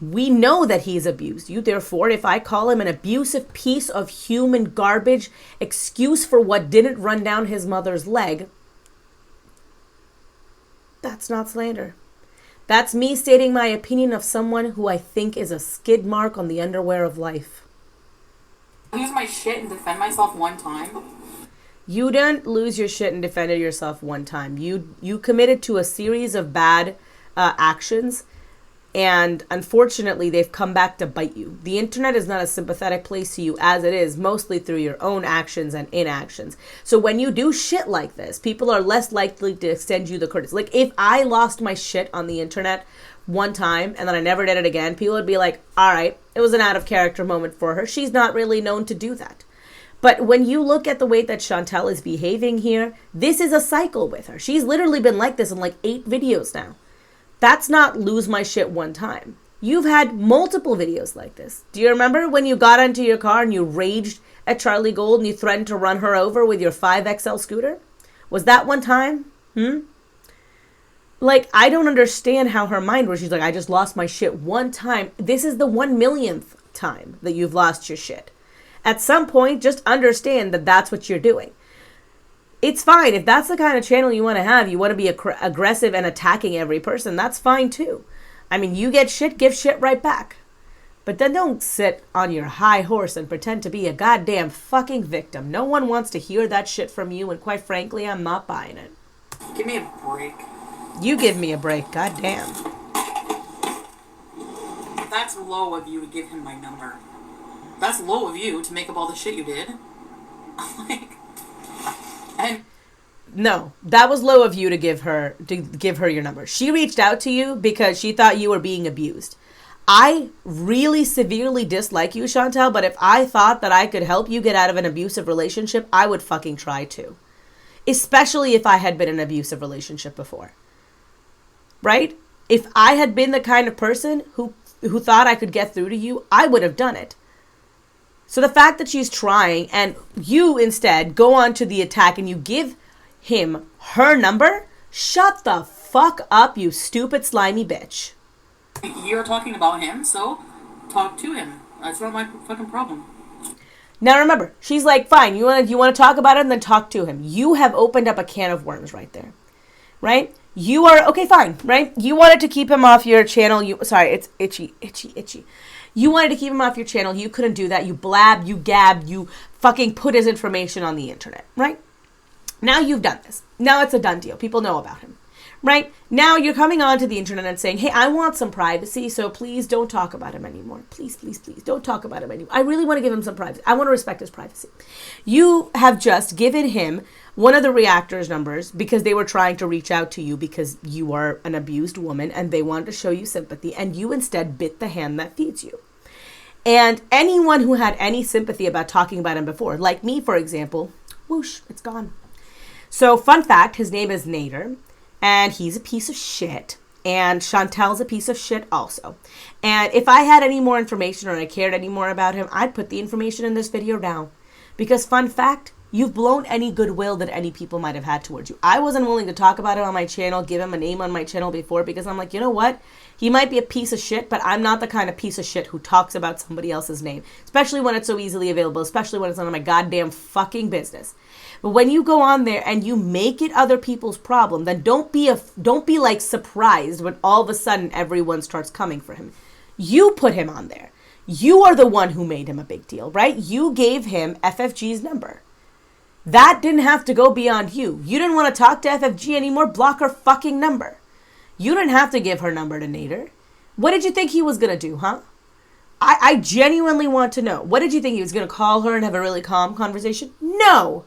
We know that he's abused you. Therefore, if I call him an abusive piece of human garbage, excuse for what didn't run down his mother's leg, that's not slander. That's me stating my opinion of someone who I think is a skid mark on the underwear of life. Lose my shit and defend myself one time. You didn't lose your shit and defended yourself one time. You committed to a series of bad actions. And unfortunately, they've come back to bite you. The internet is not a sympathetic place to you as it is mostly through your own actions and inactions. So when you do shit like this, people are less likely to extend you the courtesy. Like if I lost my shit on the internet one time and then I never did it again, people would be like, all right, it was an out of character moment for her. She's not really known to do that. But when you look at the way that Chantal is behaving here, this is a cycle with her. She's literally been like this in like 8 videos now. That's not lose my shit one time. You've had multiple videos like this. Do you remember when you got into your car and you raged at Charlie Gold and you threatened to run her over with your 5XL scooter? Was that one time? Like, I don't understand how her mind works. She's like, I just lost my shit one time. This is the 1,000,000th time that you've lost your shit. At some point, just understand that that's what you're doing. It's fine. If that's the kind of channel you want to have, you want to be aggressive and attacking every person, that's fine too. I mean, you get shit, give shit right back. But then don't sit on your high horse and pretend to be a goddamn fucking victim. No one wants to hear that shit from you, and quite frankly, I'm not buying it. Give me a break. You give me a break, goddamn. That's low of you to give him my number. That's low of you to make up all the shit you did. Like... And no, that was low of you to give her your number. She reached out to you because she thought you were being abused. I really severely dislike you, Chantal, but if I thought that I could help you get out of an abusive relationship, I would fucking try to. Especially if I had been in an abusive relationship before. Right? If I had been the kind of person who thought I could get through to you, I would have done it. So the fact that she's trying and you instead go on to the attack and you give him her number, shut the fuck up, you stupid slimy bitch. You're talking about him, so talk to him. That's not my fucking problem. Now remember, she's like, fine, you want to talk about it and then talk to him. You have opened up a can of worms right there. Right? You are, okay, fine, right? You wanted to keep him off your channel. Sorry, it's itchy. You wanted to keep him off your channel. You couldn't do that. You blabbed, you gabbed, you fucking put his information on the internet, right? Now you've done this. Now it's a done deal. People know about him, right? Now you're coming onto the internet and saying, hey, I want some privacy, so please don't talk about him anymore. Please, please, please don't talk about him anymore. I really want to give him some privacy. I want to respect his privacy. You have just given him one of the reactors numbers because they were trying to reach out to you because you are an abused woman and they wanted to show you sympathy, and you instead bit the hand that feeds you. And anyone who had any sympathy about talking about him before, like me, for example, whoosh, it's gone. So fun fact, his name is Nader, and he's a piece of shit. And Chantal's a piece of shit also. And if I had any more information or I cared any more about him, I'd put the information in this video down. Because fun fact, you've blown any goodwill that any people might have had towards you. I wasn't willing to talk about him on my channel, give him a name on my channel before, because I'm like, you know what? He might be a piece of shit, but I'm not the kind of piece of shit who talks about somebody else's name, especially when it's so easily available, especially when it's none of my goddamn fucking business. But when you go on there and you make it other people's problem, then don't be like surprised when all of a sudden everyone starts coming for him. You put him on there. You are the one who made him a big deal, right? You gave him FFG's number. That didn't have to go beyond you. You didn't want to talk to FFG anymore, block her fucking number. You didn't have to give her number to Nader. What did you think he was going to do, huh? I genuinely want to know. What did you think? He was going to call her and have a really calm conversation? No.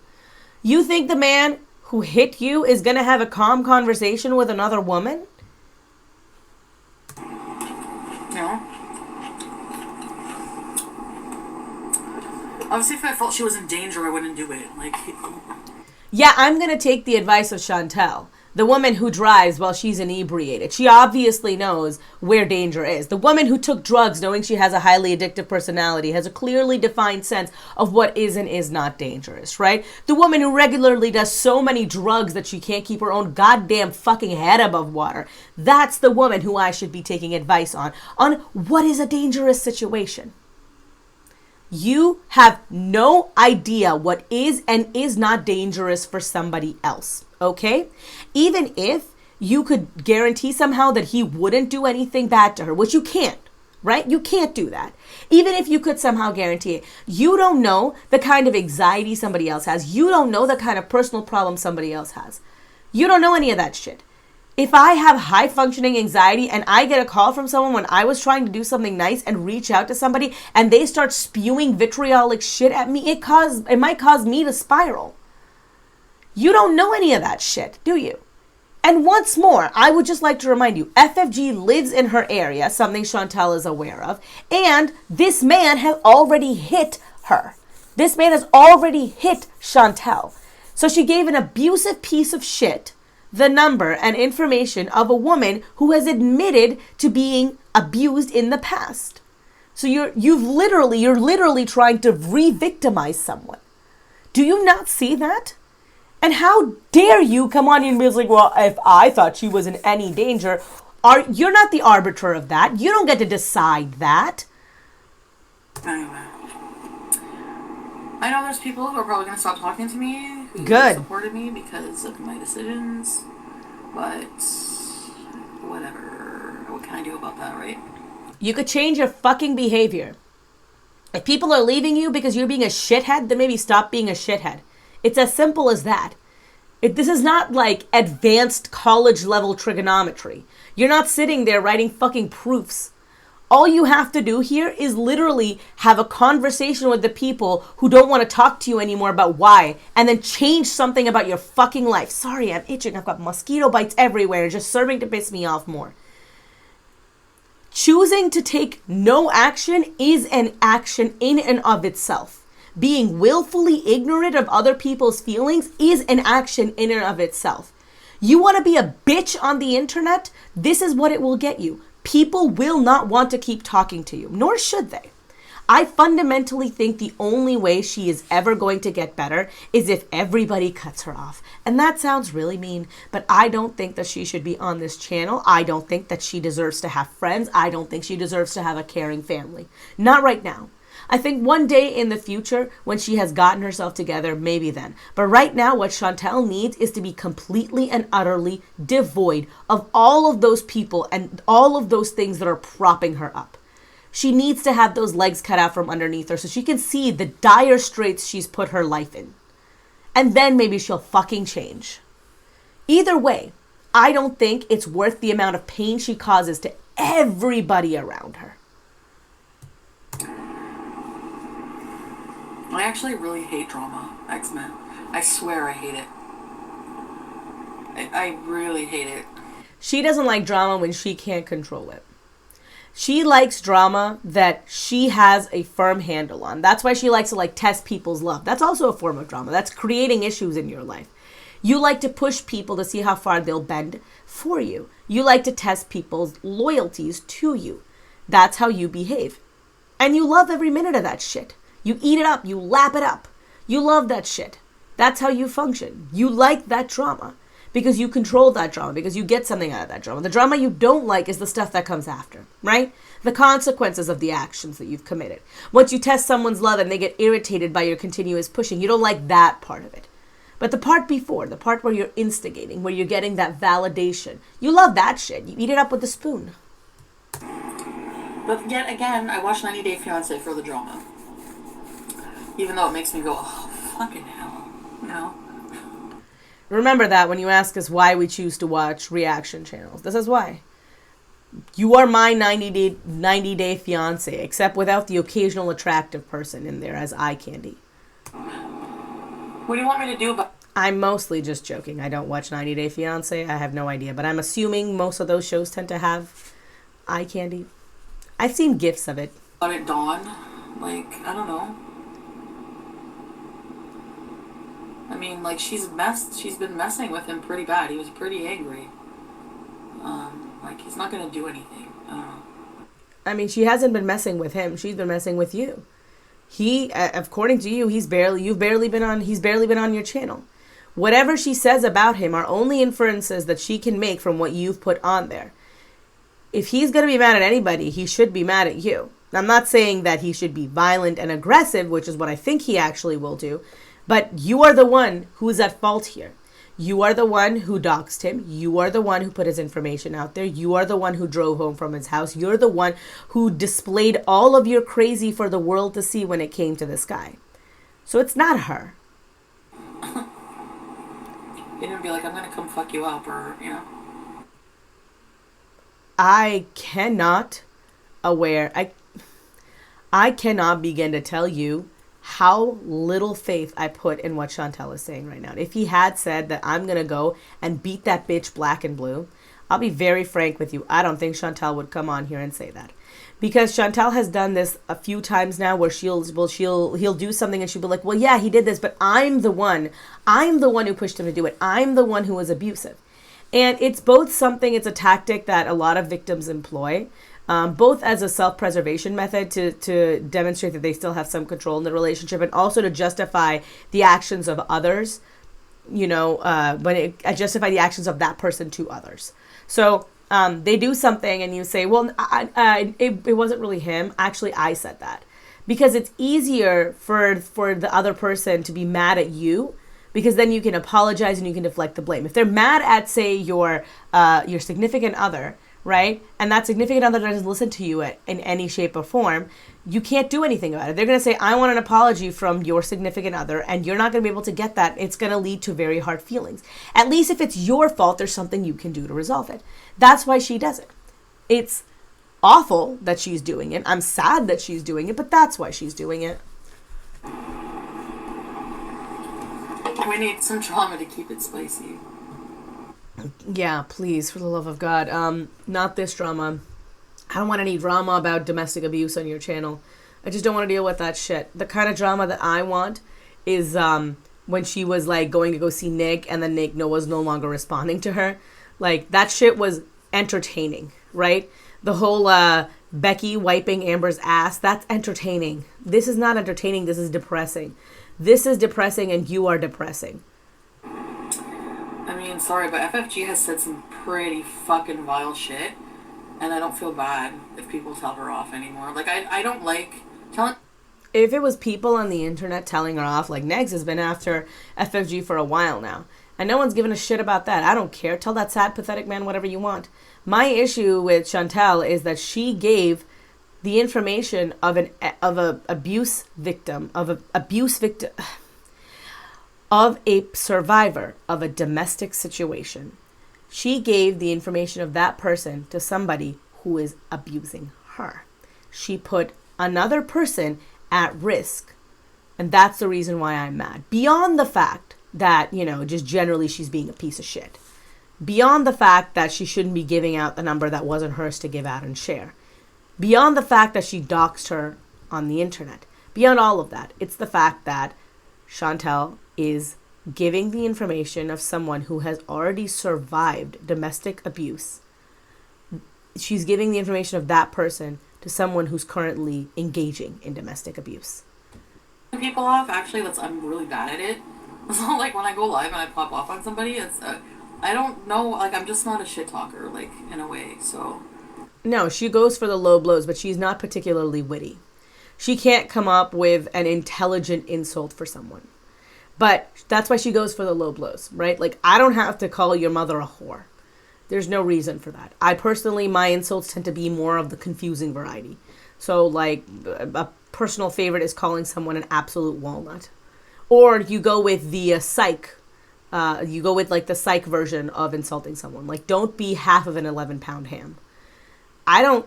You think the man who hit you is going to have a calm conversation with another woman? No. Obviously, if I felt she was in danger, I wouldn't do it. Yeah, I'm going to take the advice of Chantal, the woman who drives while she's inebriated. She obviously knows where danger is. The woman who took drugs knowing she has a highly addictive personality has a clearly defined sense of what is and is not dangerous, right? The woman who regularly does so many drugs that she can't keep her own goddamn fucking head above water. That's the woman who I should be taking advice on what is a dangerous situation. You have no idea what is and is not dangerous for somebody else, okay? Even if you could guarantee somehow that he wouldn't do anything bad to her, which you can't, right? You can't do that. Even if you could somehow guarantee it, you don't know the kind of anxiety somebody else has. You don't know the kind of personal problem somebody else has. You don't know any of that shit. If I have high functioning anxiety and I get a call from someone when I was trying to do something nice and reach out to somebody and they start spewing vitriolic shit at me, it might cause me to spiral. You don't know any of that shit, do you? And once more, I would just like to remind you, FFG lives in her area, something Chantal is aware of, and this man has already hit her. This man has already hit Chantal. So she gave an abusive piece of shit the number and information of a woman who has admitted to being abused in the past. So you're literally trying to re-victimize someone. Do you not see that? And how dare you come on and be like, well, if I thought she was in any danger, you're not the arbiter of that. You don't get to decide that. Anyway. I know there's people who are probably going to stop talking to me who supported me because of my decisions, but whatever. What can I do about that, right? You could change your fucking behavior. If people are leaving you because you're being a shithead, then maybe stop being a shithead. It's as simple as that. This is not like advanced college level trigonometry. You're not sitting there writing fucking proofs. All you have to do here is literally have a conversation with the people who don't want to talk to you anymore about why, and then change something about your fucking life. Sorry, I'm itching. I've got mosquito bites everywhere, just serving to piss me off more. Choosing to take no action is an action in and of itself. Being willfully ignorant of other people's feelings is an action in and of itself. You want to be a bitch on the internet? This is what it will get you. People will not want to keep talking to you, nor should they. I fundamentally think the only way she is ever going to get better is if everybody cuts her off. And that sounds really mean, but I don't think that she should be on this channel. I don't think that she deserves to have friends. I don't think she deserves to have a caring family. Not right now. I think one day in the future, when she has gotten herself together, maybe then. But right now, what Chantal needs is to be completely and utterly devoid of all of those people and all of those things that are propping her up. She needs to have those legs cut out from underneath her so she can see the dire straits she's put her life in. And then maybe she'll fucking change. Either way, I don't think it's worth the amount of pain she causes to everybody around her. I actually really hate drama, X-Men. I swear I hate it. I really hate it. She doesn't like drama when she can't control it. She likes drama that she has a firm handle on. That's why she likes to like test people's love. That's also a form of drama. That's creating issues in your life. You like to push people to see how far they'll bend for you. You like to test people's loyalties to you. That's how you behave. And you love every minute of that shit. You eat it up. You lap it up. You love that shit. That's how you function. You like that drama because you control that drama, because you get something out of that drama. The drama you don't like is the stuff that comes after, right? The consequences of the actions that you've committed. Once you test someone's love and they get irritated by your continuous pushing, you don't like that part of it. But the part before, the part where you're instigating, where you're getting that validation, you love that shit. You eat it up with a spoon. But yet again, I watch 90 Day Fiancé for the drama. Even though it makes me go, oh, fucking hell. You know? Remember that when you ask us why we choose to watch reaction channels. This is why. You are my 90 day fiancé, except without the occasional attractive person in there as eye candy. What do you want me to do about... I'm mostly just joking. I don't watch 90 Day Fiancé. I have no idea. But I'm assuming most of those shows tend to have eye candy. I've seen gifs of it. About it, Dawn? Like, I don't know. I mean, like, she's been messing with him pretty bad. He was pretty angry. Like, he's not gonna do anything. I don't know. I mean, she hasn't been messing with him. She's been messing with you. He, according to you, he's barely been on your channel. Whatever she says about him are only inferences that she can make from what you've put on there. If he's going to be mad at anybody, he should be mad at you. I'm not saying that he should be violent and aggressive, which is what I think he actually will do, but you are the one who's at fault here. You are the one who doxed him. You are the one who put his information out there. You are the one who drove home from his house. You're the one who displayed all of your crazy for the world to see when it came to this guy. So it's not her. He didn't be like, I'm going to come fuck you up, or, you know. I cannot begin to tell you how little faith I put in what Chantal is saying right now. If he had said that I'm going to go and beat that bitch black and blue, I'll be very frank with you. I don't think Chantal would come on here and say that. Because Chantal has done this a few times now where he'll do something and she'll be like, well, yeah, he did this, but I'm the one who pushed him to do it. I'm the one who was abusive. And it's a tactic that a lot of victims employ. Both as a self-preservation method to demonstrate that they still have some control in the relationship, and also to justify the actions of others, justify the actions of that person to others. So they do something and you say, well, it wasn't really him. Actually, I said that. Because it's easier for the other person to be mad at you, because then you can apologize and you can deflect the blame. If they're mad at, say, your significant other, right? And that significant other doesn't listen to you in any shape or form, you can't do anything about it. They're going to say, I want an apology from your significant other, and you're not going to be able to get that. It's going to lead to very hard feelings. At least if it's your fault, there's something you can do to resolve it. That's why she does it. It's awful that she's doing it. I'm sad that she's doing it, but that's why she's doing it. We need some drama to keep it spicy. Yeah, please, for the love of God. Not this drama. I don't want any drama about domestic abuse on your channel. I just don't want to deal with that shit. The kind of drama that I want is when she was like going to go see Nick and then Nick was no longer responding to her. Like, that shit was entertaining, right? The whole Becky wiping Amber's ass, that's entertaining. This is not entertaining. This is depressing. This is depressing, and you are depressing. I mean, sorry, but FFG has said some pretty fucking vile shit, and I don't feel bad if people tell her off anymore. Like, I don't like telling... if it was people on the internet telling her off, like Negs has been after FFG for a while now, and no one's giving a shit about that. I don't care. Tell that sad, pathetic man whatever you want. My issue with Chantal is that she gave the information of a abuse victim, of a survivor of a domestic situation. She gave the information of that person to somebody who is abusing her. She put another person at risk. And that's the reason why I'm mad. Beyond the fact that, just generally she's being a piece of shit. Beyond the fact that she shouldn't be giving out the number that wasn't hers to give out and share. Beyond the fact that she doxed her on the internet. Beyond all of that, it's the fact that Chantal is giving the information of someone who has already survived domestic abuse. She's giving the information of that person to someone who's currently engaging in domestic abuse. People off, actually, I'm really bad at it. So, like, when I go live and I pop off on somebody, it's, I don't know, like, I'm just not a shit talker, like, in a way, so. No, she goes for the low blows, but she's not particularly witty. She can't come up with an intelligent insult for someone. But that's why she goes for the low blows, right? Like, I don't have to call your mother a whore. There's no reason for that. I personally, my insults tend to be more of the confusing variety. So, like, a personal favorite is calling someone an absolute walnut. Or you go with the psych. You go with, like, the psych version of insulting someone. Like, don't be half of an 11-pound ham. I don't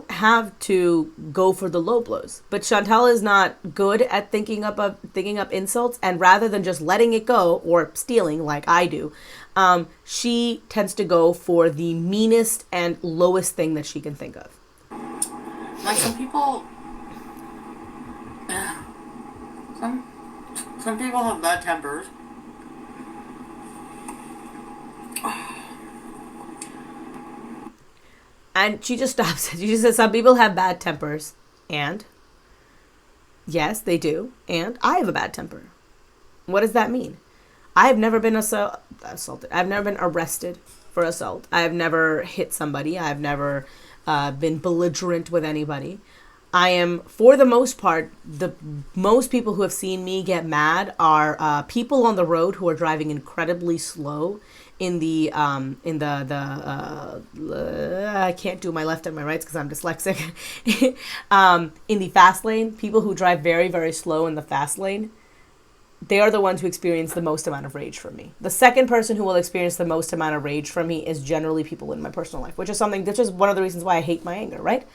have to go for the low blows. But Chantal is not good at thinking up insults, and rather than just letting it go or stealing like I do, she tends to go for the meanest and lowest thing that she can think of. Like some people have bad tempers. And she just stops it. She just says some people have bad tempers. And yes, they do. And I have a bad temper. What does that mean? I have never been assaulted. I've never been arrested for assault. I have never hit somebody. I've never been belligerent with anybody. I am, for the most part, the most people who have seen me get mad are people on the road who are driving incredibly slow in the I can't do my left and my rights because I'm dyslexic. In the fast lane, people who drive very, very slow in the fast lane, they are the ones who experience the most amount of rage from me. The second person who will experience the most amount of rage from me is generally people in my personal life, which is one of the reasons why I hate my anger, right?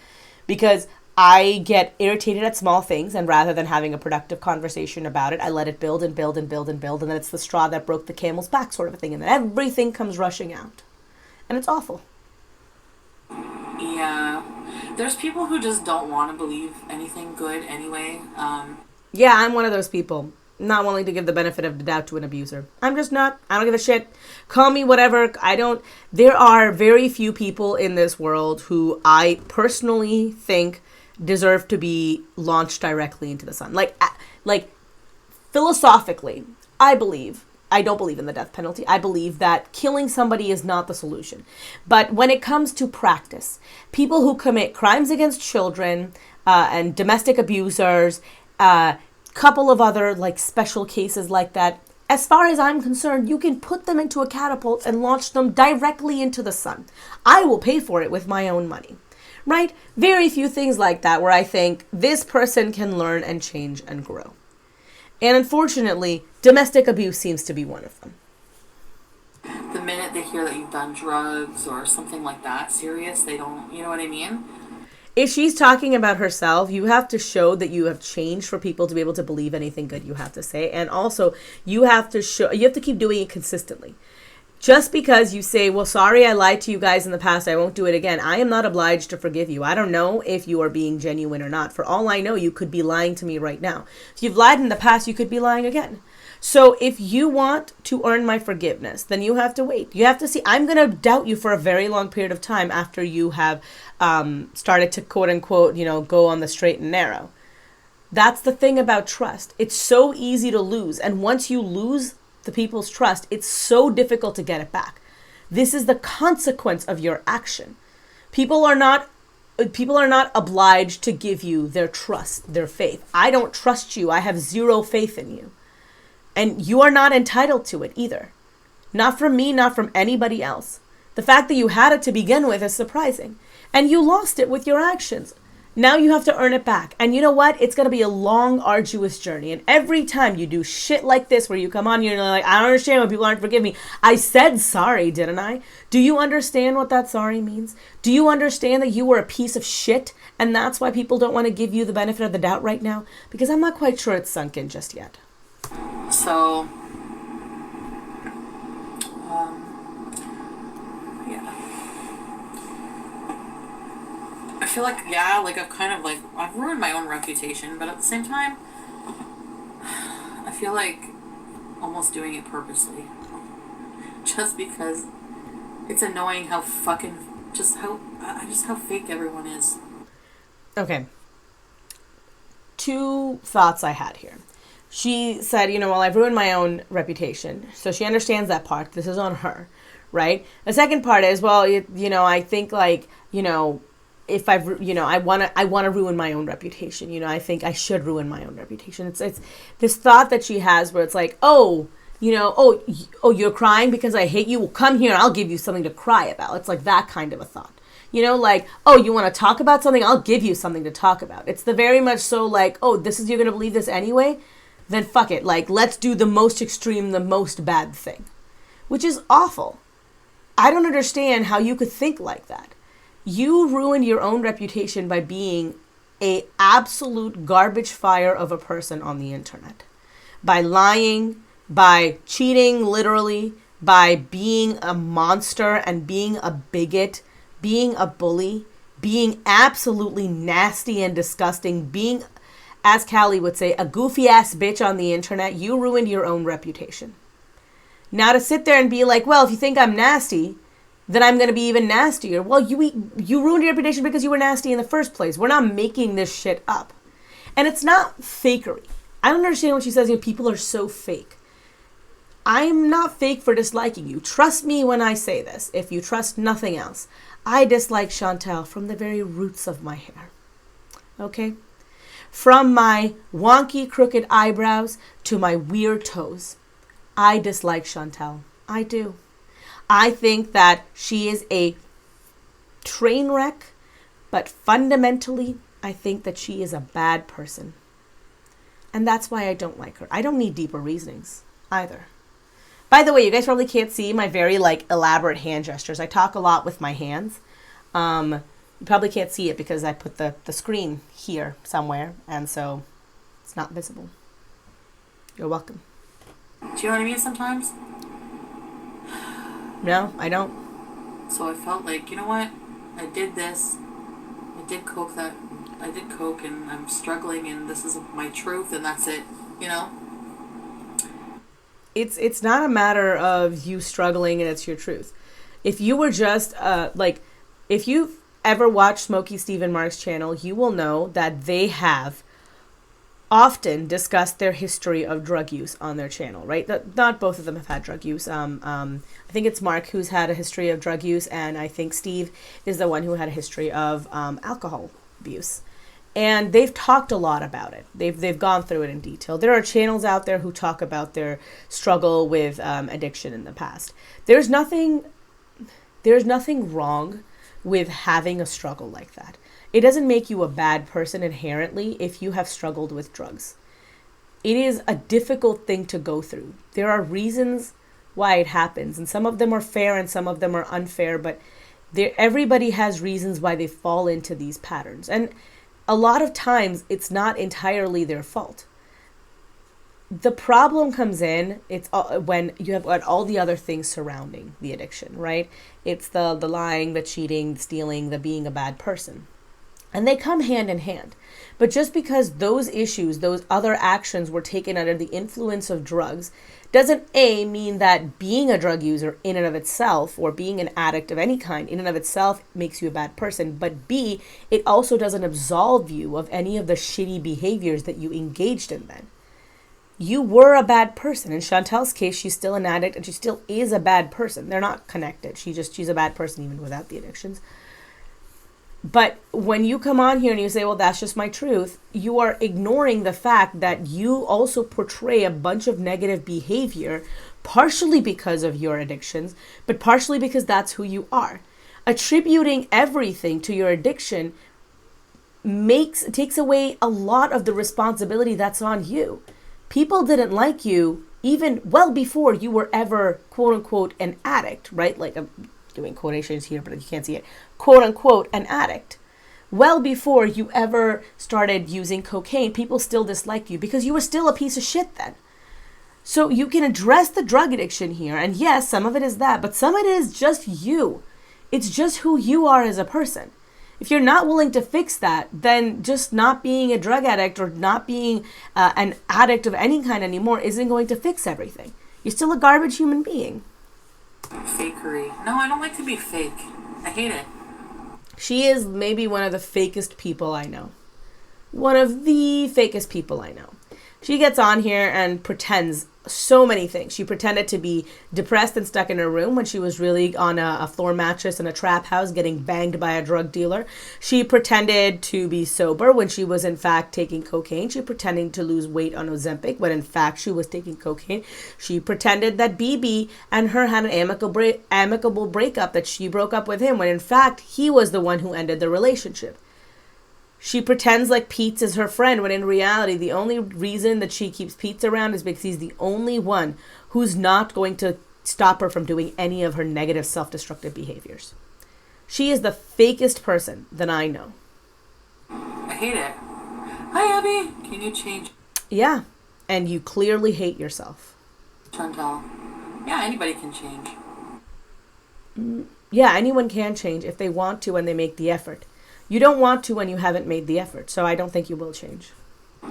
Because I get irritated at small things, and rather than having a productive conversation about it, I let it build and build and build and build, and then it's the straw that broke the camel's back sort of a thing, and then everything comes rushing out. And it's awful. Yeah. There's people who just don't want to believe anything good anyway. Yeah, I'm one of those people. Not willing to give the benefit of the doubt to an abuser. I'm just not. I don't give a shit. Call me whatever. There are very few people in this world who I personally think deserve to be launched directly into the sun. Like philosophically, I don't believe in the death penalty. I believe that killing somebody is not the solution. But when it comes to practice, people who commit crimes against children and domestic abusers, couple of other like special cases like that, as far as I'm concerned, you can put them into a catapult and launch them directly into the sun. I will pay for it with my own money. Right? Very few things like that where I think this person can learn and change and grow. And unfortunately, domestic abuse seems to be one of them. The minute they hear that you've done drugs or something like that serious, they don't, you know what I mean? If she's talking about herself, you have to show that you have changed for people to be able to believe anything good you have to say. And also, you have to keep doing it consistently. Just because you say, well, sorry, I lied to you guys in the past, I won't do it again. I am not obliged to forgive you. I don't know if you are being genuine or not. For all I know, you could be lying to me right now. If you've lied in the past, you could be lying again. So if you want to earn my forgiveness, then you have to wait. You have to see, I'm going to doubt you for a very long period of time after you have started to quote unquote, go on the straight and narrow. That's the thing about trust. It's so easy to lose. And once you lose the people's trust, it's so difficult to get it back. This is the consequence of your action. People are not People are not obliged to give you their trust, their faith. I don't trust you. I have zero faith in you. And you are not entitled to it either. Not from me, not from anybody else. The fact that you had it to begin with is surprising. And you lost it with your actions. Now you have to earn it back. And you know what? It's going to be a long, arduous journey. And every time you do shit like this where you come on, you're like, I don't understand why people aren't forgiving me. I said sorry, didn't I? Do you understand what that sorry means? Do you understand that you were a piece of shit and that's why people don't want to give you the benefit of the doubt right now? Because I'm not quite sure it's sunk in just yet. So, yeah. I feel like, yeah, like I've ruined my own reputation, but at the same time, I feel like almost doing it purposely. Just because it's annoying how fucking, just how fake everyone is. Okay. 2 thoughts I had here. She said, well, I've ruined my own reputation. So she understands that part. This is on her, right? The second part is, well, I think like, if I've, I want to ruin my own reputation. I think I should ruin my own reputation. It's this thought that she has where it's like, oh, you're crying because I hate you. Well, come here and I'll give you something to cry about. It's like that kind of a thought. Like, oh, you want to talk about something? I'll give you something to talk about. It's the very much so like, oh, you're going to believe this anyway? Then fuck it. Like, let's do the most extreme, the most bad thing. Which is awful. I don't understand how you could think like that. You ruined your own reputation by being a absolute garbage fire of a person on the internet. By lying, by cheating, literally, by being a monster and being a bigot, being a bully, being absolutely nasty and disgusting, being, as Callie would say, a goofy ass bitch on the internet. You ruined your own reputation. Now to sit there and be like, well, if you think I'm nasty, then I'm going to be even nastier. Well, you ruined your reputation because you were nasty in the first place. We're not making this shit up. And it's not fakery. I don't understand when she says, people are so fake. I'm not fake for disliking you. Trust me when I say this, if you trust nothing else. I dislike Chantal from the very roots of my hair. Okay? From my wonky, crooked eyebrows to my weird toes. I dislike Chantal. I do. I think that she is a train wreck, but fundamentally, I think that she is a bad person. And that's why I don't like her. I don't need deeper reasonings either. By the way, you guys probably can't see my very elaborate hand gestures. I talk a lot with my hands. You probably can't see it because I put the screen here somewhere, and so it's not visible. You're welcome. Do you know what I mean sometimes? No, I don't. So I felt like, you know what? I did this. I did coke and I'm struggling and this is my truth and that's it, It's not a matter of you struggling and it's your truth. If you were just, if you've ever watched Smokey Stephen Mark's channel, you will know that they have often discussed their history of drug use on their channel, right? Not both of them have had drug use. I think it's Mark who's had a history of drug use, and I think Steve is the one who had a history of alcohol abuse. And they've talked a lot about it. They've gone through it in detail. There are channels out there who talk about their struggle with addiction in the past. There's nothing wrong with having a struggle like that. It doesn't make you a bad person inherently if you have struggled with drugs. It is a difficult thing to go through. There are reasons why it happens, and some of them are fair and some of them are unfair, but everybody has reasons why they fall into these patterns. And a lot of times it's not entirely their fault. The problem comes in when you have all the other things surrounding the addiction, right? It's the lying, the cheating, the stealing, the being a bad person. And they come hand in hand. But just because those issues, those other actions were taken under the influence of drugs, doesn't A, mean that being a drug user in and of itself, or being an addict of any kind in and of itself, makes you a bad person. But B, it also doesn't absolve you of any of the shitty behaviors that you engaged in then. You were a bad person. In Chantal's case, she's still an addict and she still is a bad person. They're not connected. She's a bad person even without the addictions. But when you come on here and you say, well, that's just my truth, you are ignoring the fact that you also portray a bunch of negative behavior, partially because of your addictions, but partially because that's who you are. Attributing everything to your addiction takes away a lot of the responsibility that's on you. People didn't like you even well before you were ever, quote unquote, an addict, right? Like, I'm doing quotations here, but you can't see it. Quote unquote, an addict. Well before you ever started using cocaine, people still disliked you because you were still a piece of shit then. So you can address the drug addiction here. And yes, some of it is that, but some of it is just you. It's just who you are as a person. If you're not willing to fix that, then just not being a drug addict or not being an addict of any kind anymore isn't going to fix everything. You're still a garbage human being. Fakery. No, I don't like to be fake. I hate it. She is maybe one of the fakest people I know. One of the fakest people I know. She gets on here and pretends so many things. She pretended to be depressed and stuck in her room when she was really on a floor mattress in a trap house getting banged by a drug dealer. She pretended to be sober when she was in fact taking cocaine. She pretended to lose weight on Ozempic when in fact she was taking cocaine. She pretended that BB and her had an amicable breakup, that she broke up with him when in fact he was the one who ended the relationship. She pretends like Pete is her friend when in reality the only reason that she keeps Pete around is because he's the only one who's not going to stop her from doing any of her negative self-destructive behaviors. She is the fakest person that I know. I hate it. Hi, Abby. Can you change? Yeah, and you clearly hate yourself. Chantal. Yeah, anybody can change. Yeah, anyone can change if they want to and they make the effort. You don't want to when you haven't made the effort, so I don't think you will change. Do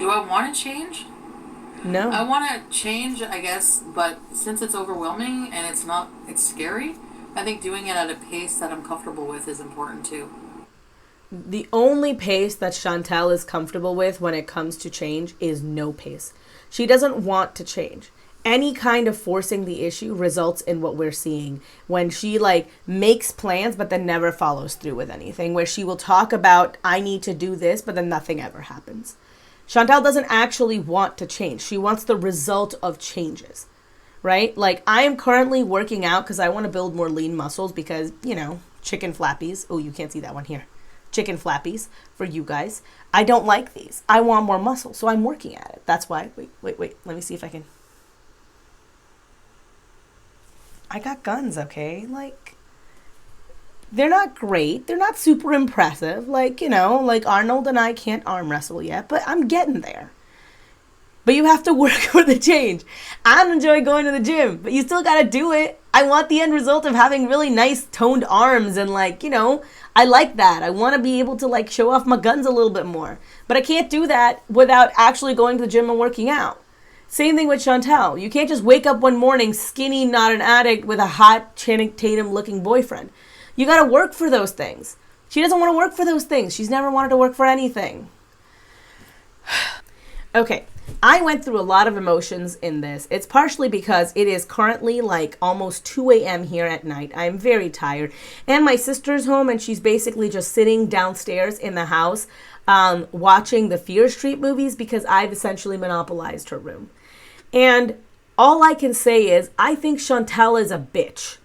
I want to change? No. I want to change, I guess, but since it's overwhelming and it's scary, I think doing it at a pace that I'm comfortable with is important too. The only pace that Chantal is comfortable with when it comes to change is no pace. She doesn't want to change. Any kind of forcing the issue results in what we're seeing when she makes plans but then never follows through with anything, where she will talk about, I need to do this, but then nothing ever happens. Chantal doesn't actually want to change. She wants the result of changes, right? Like, I am currently working out because I want to build more lean muscles because, chicken flappies. Oh, you can't see that one here. Chicken flappies for you guys. I don't like these. I want more muscle, so I'm working at it. That's why. Wait. Let me see if I can. I got guns, okay? They're not great. They're not super impressive. Arnold and I can't arm wrestle yet, but I'm getting there. But you have to work for the change. I don't enjoy going to the gym, but you still got to do it. I want the end result of having really nice toned arms and I like that. I want to be able to show off my guns a little bit more. But I can't do that without actually going to the gym and working out. Same thing with Chantal. You can't just wake up one morning skinny, not an addict, with a hot Channing Tatum looking boyfriend. You got to work for those things. She doesn't want to work for those things. She's never wanted to work for anything. Okay, I went through a lot of emotions in this. It's partially because it is currently almost 2 a.m. here at night. I'm very tired. And my sister's home and she's basically just sitting downstairs in the house watching the Fear Street movies because I've essentially monopolized her room. And all I can say is I think Chantal is a bitch.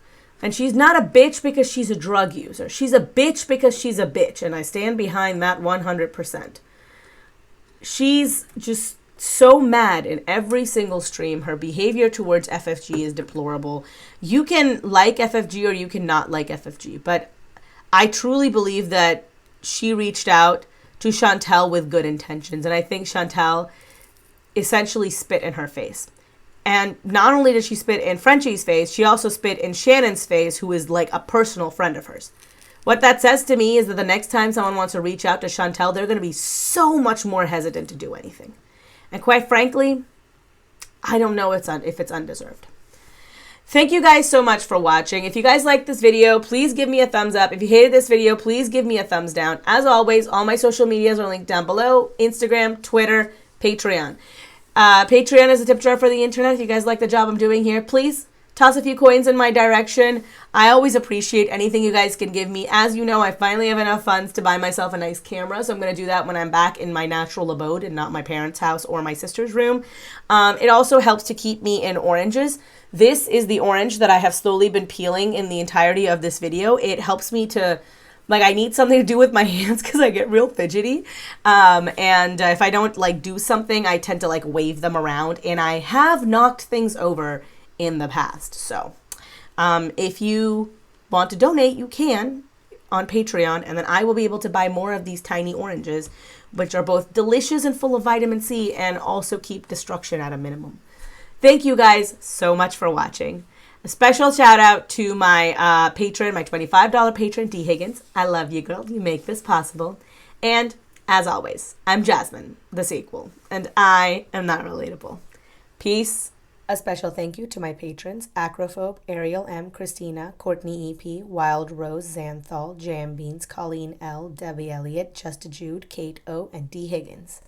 And she's not a bitch because she's a drug user. She's a bitch because she's a bitch. And I stand behind that 100%. She's just so mad in every single stream. Her behavior towards FFG is deplorable. You can like FFG or you can not like FFG. But I truly believe that she reached out to Chantal with good intentions. And I think Chantal essentially spit in her face. And not only did she spit in Frenchie's face, she also spit in Shannon's face, who is a personal friend of hers. What that says to me is that the next time someone wants to reach out to Chantal, they're going to be so much more hesitant to do anything. And quite frankly, I don't know if it's undeserved. Thank you guys so much for watching. If you guys liked this video, please give me a thumbs up. If you hated this video, please give me a thumbs down. As always, all my social medias are linked down below. Instagram, Twitter, Patreon. Patreon is a tip jar for the internet. If you guys like the job I'm doing here, please toss a few coins in my direction. I always appreciate anything you guys can give me. As you know, I finally have enough funds to buy myself a nice camera, so I'm going to do that when I'm back in my natural abode and not my parents' house or my sister's room. It also helps to keep me in oranges. This is the orange that I have slowly been peeling in the entirety of this video. It helps me to, like, I need something to do with my hands because I get real fidgety. And if I don't, like, do something, I tend to, like, wave them around. And I have knocked things over in the past. So if you want to donate, you can on Patreon, and then I will be able to buy more of these tiny oranges, which are both delicious and full of vitamin C and also keep destruction at a minimum. Thank you guys so much for watching. A special shout out to my patron, my $25 patron, D. Higgins. I love you, girl. You make this possible. And as always, I'm Jasmine, the sequel, and I am not relatable. Peace. A special thank you to my patrons, Acrophobe, Ariel M, Christina, Courtney EP, Wild Rose, Xanthal, Jam Beans, Colleen L, Debbie Elliott, Just a Jude, Kate O, and D. Higgins.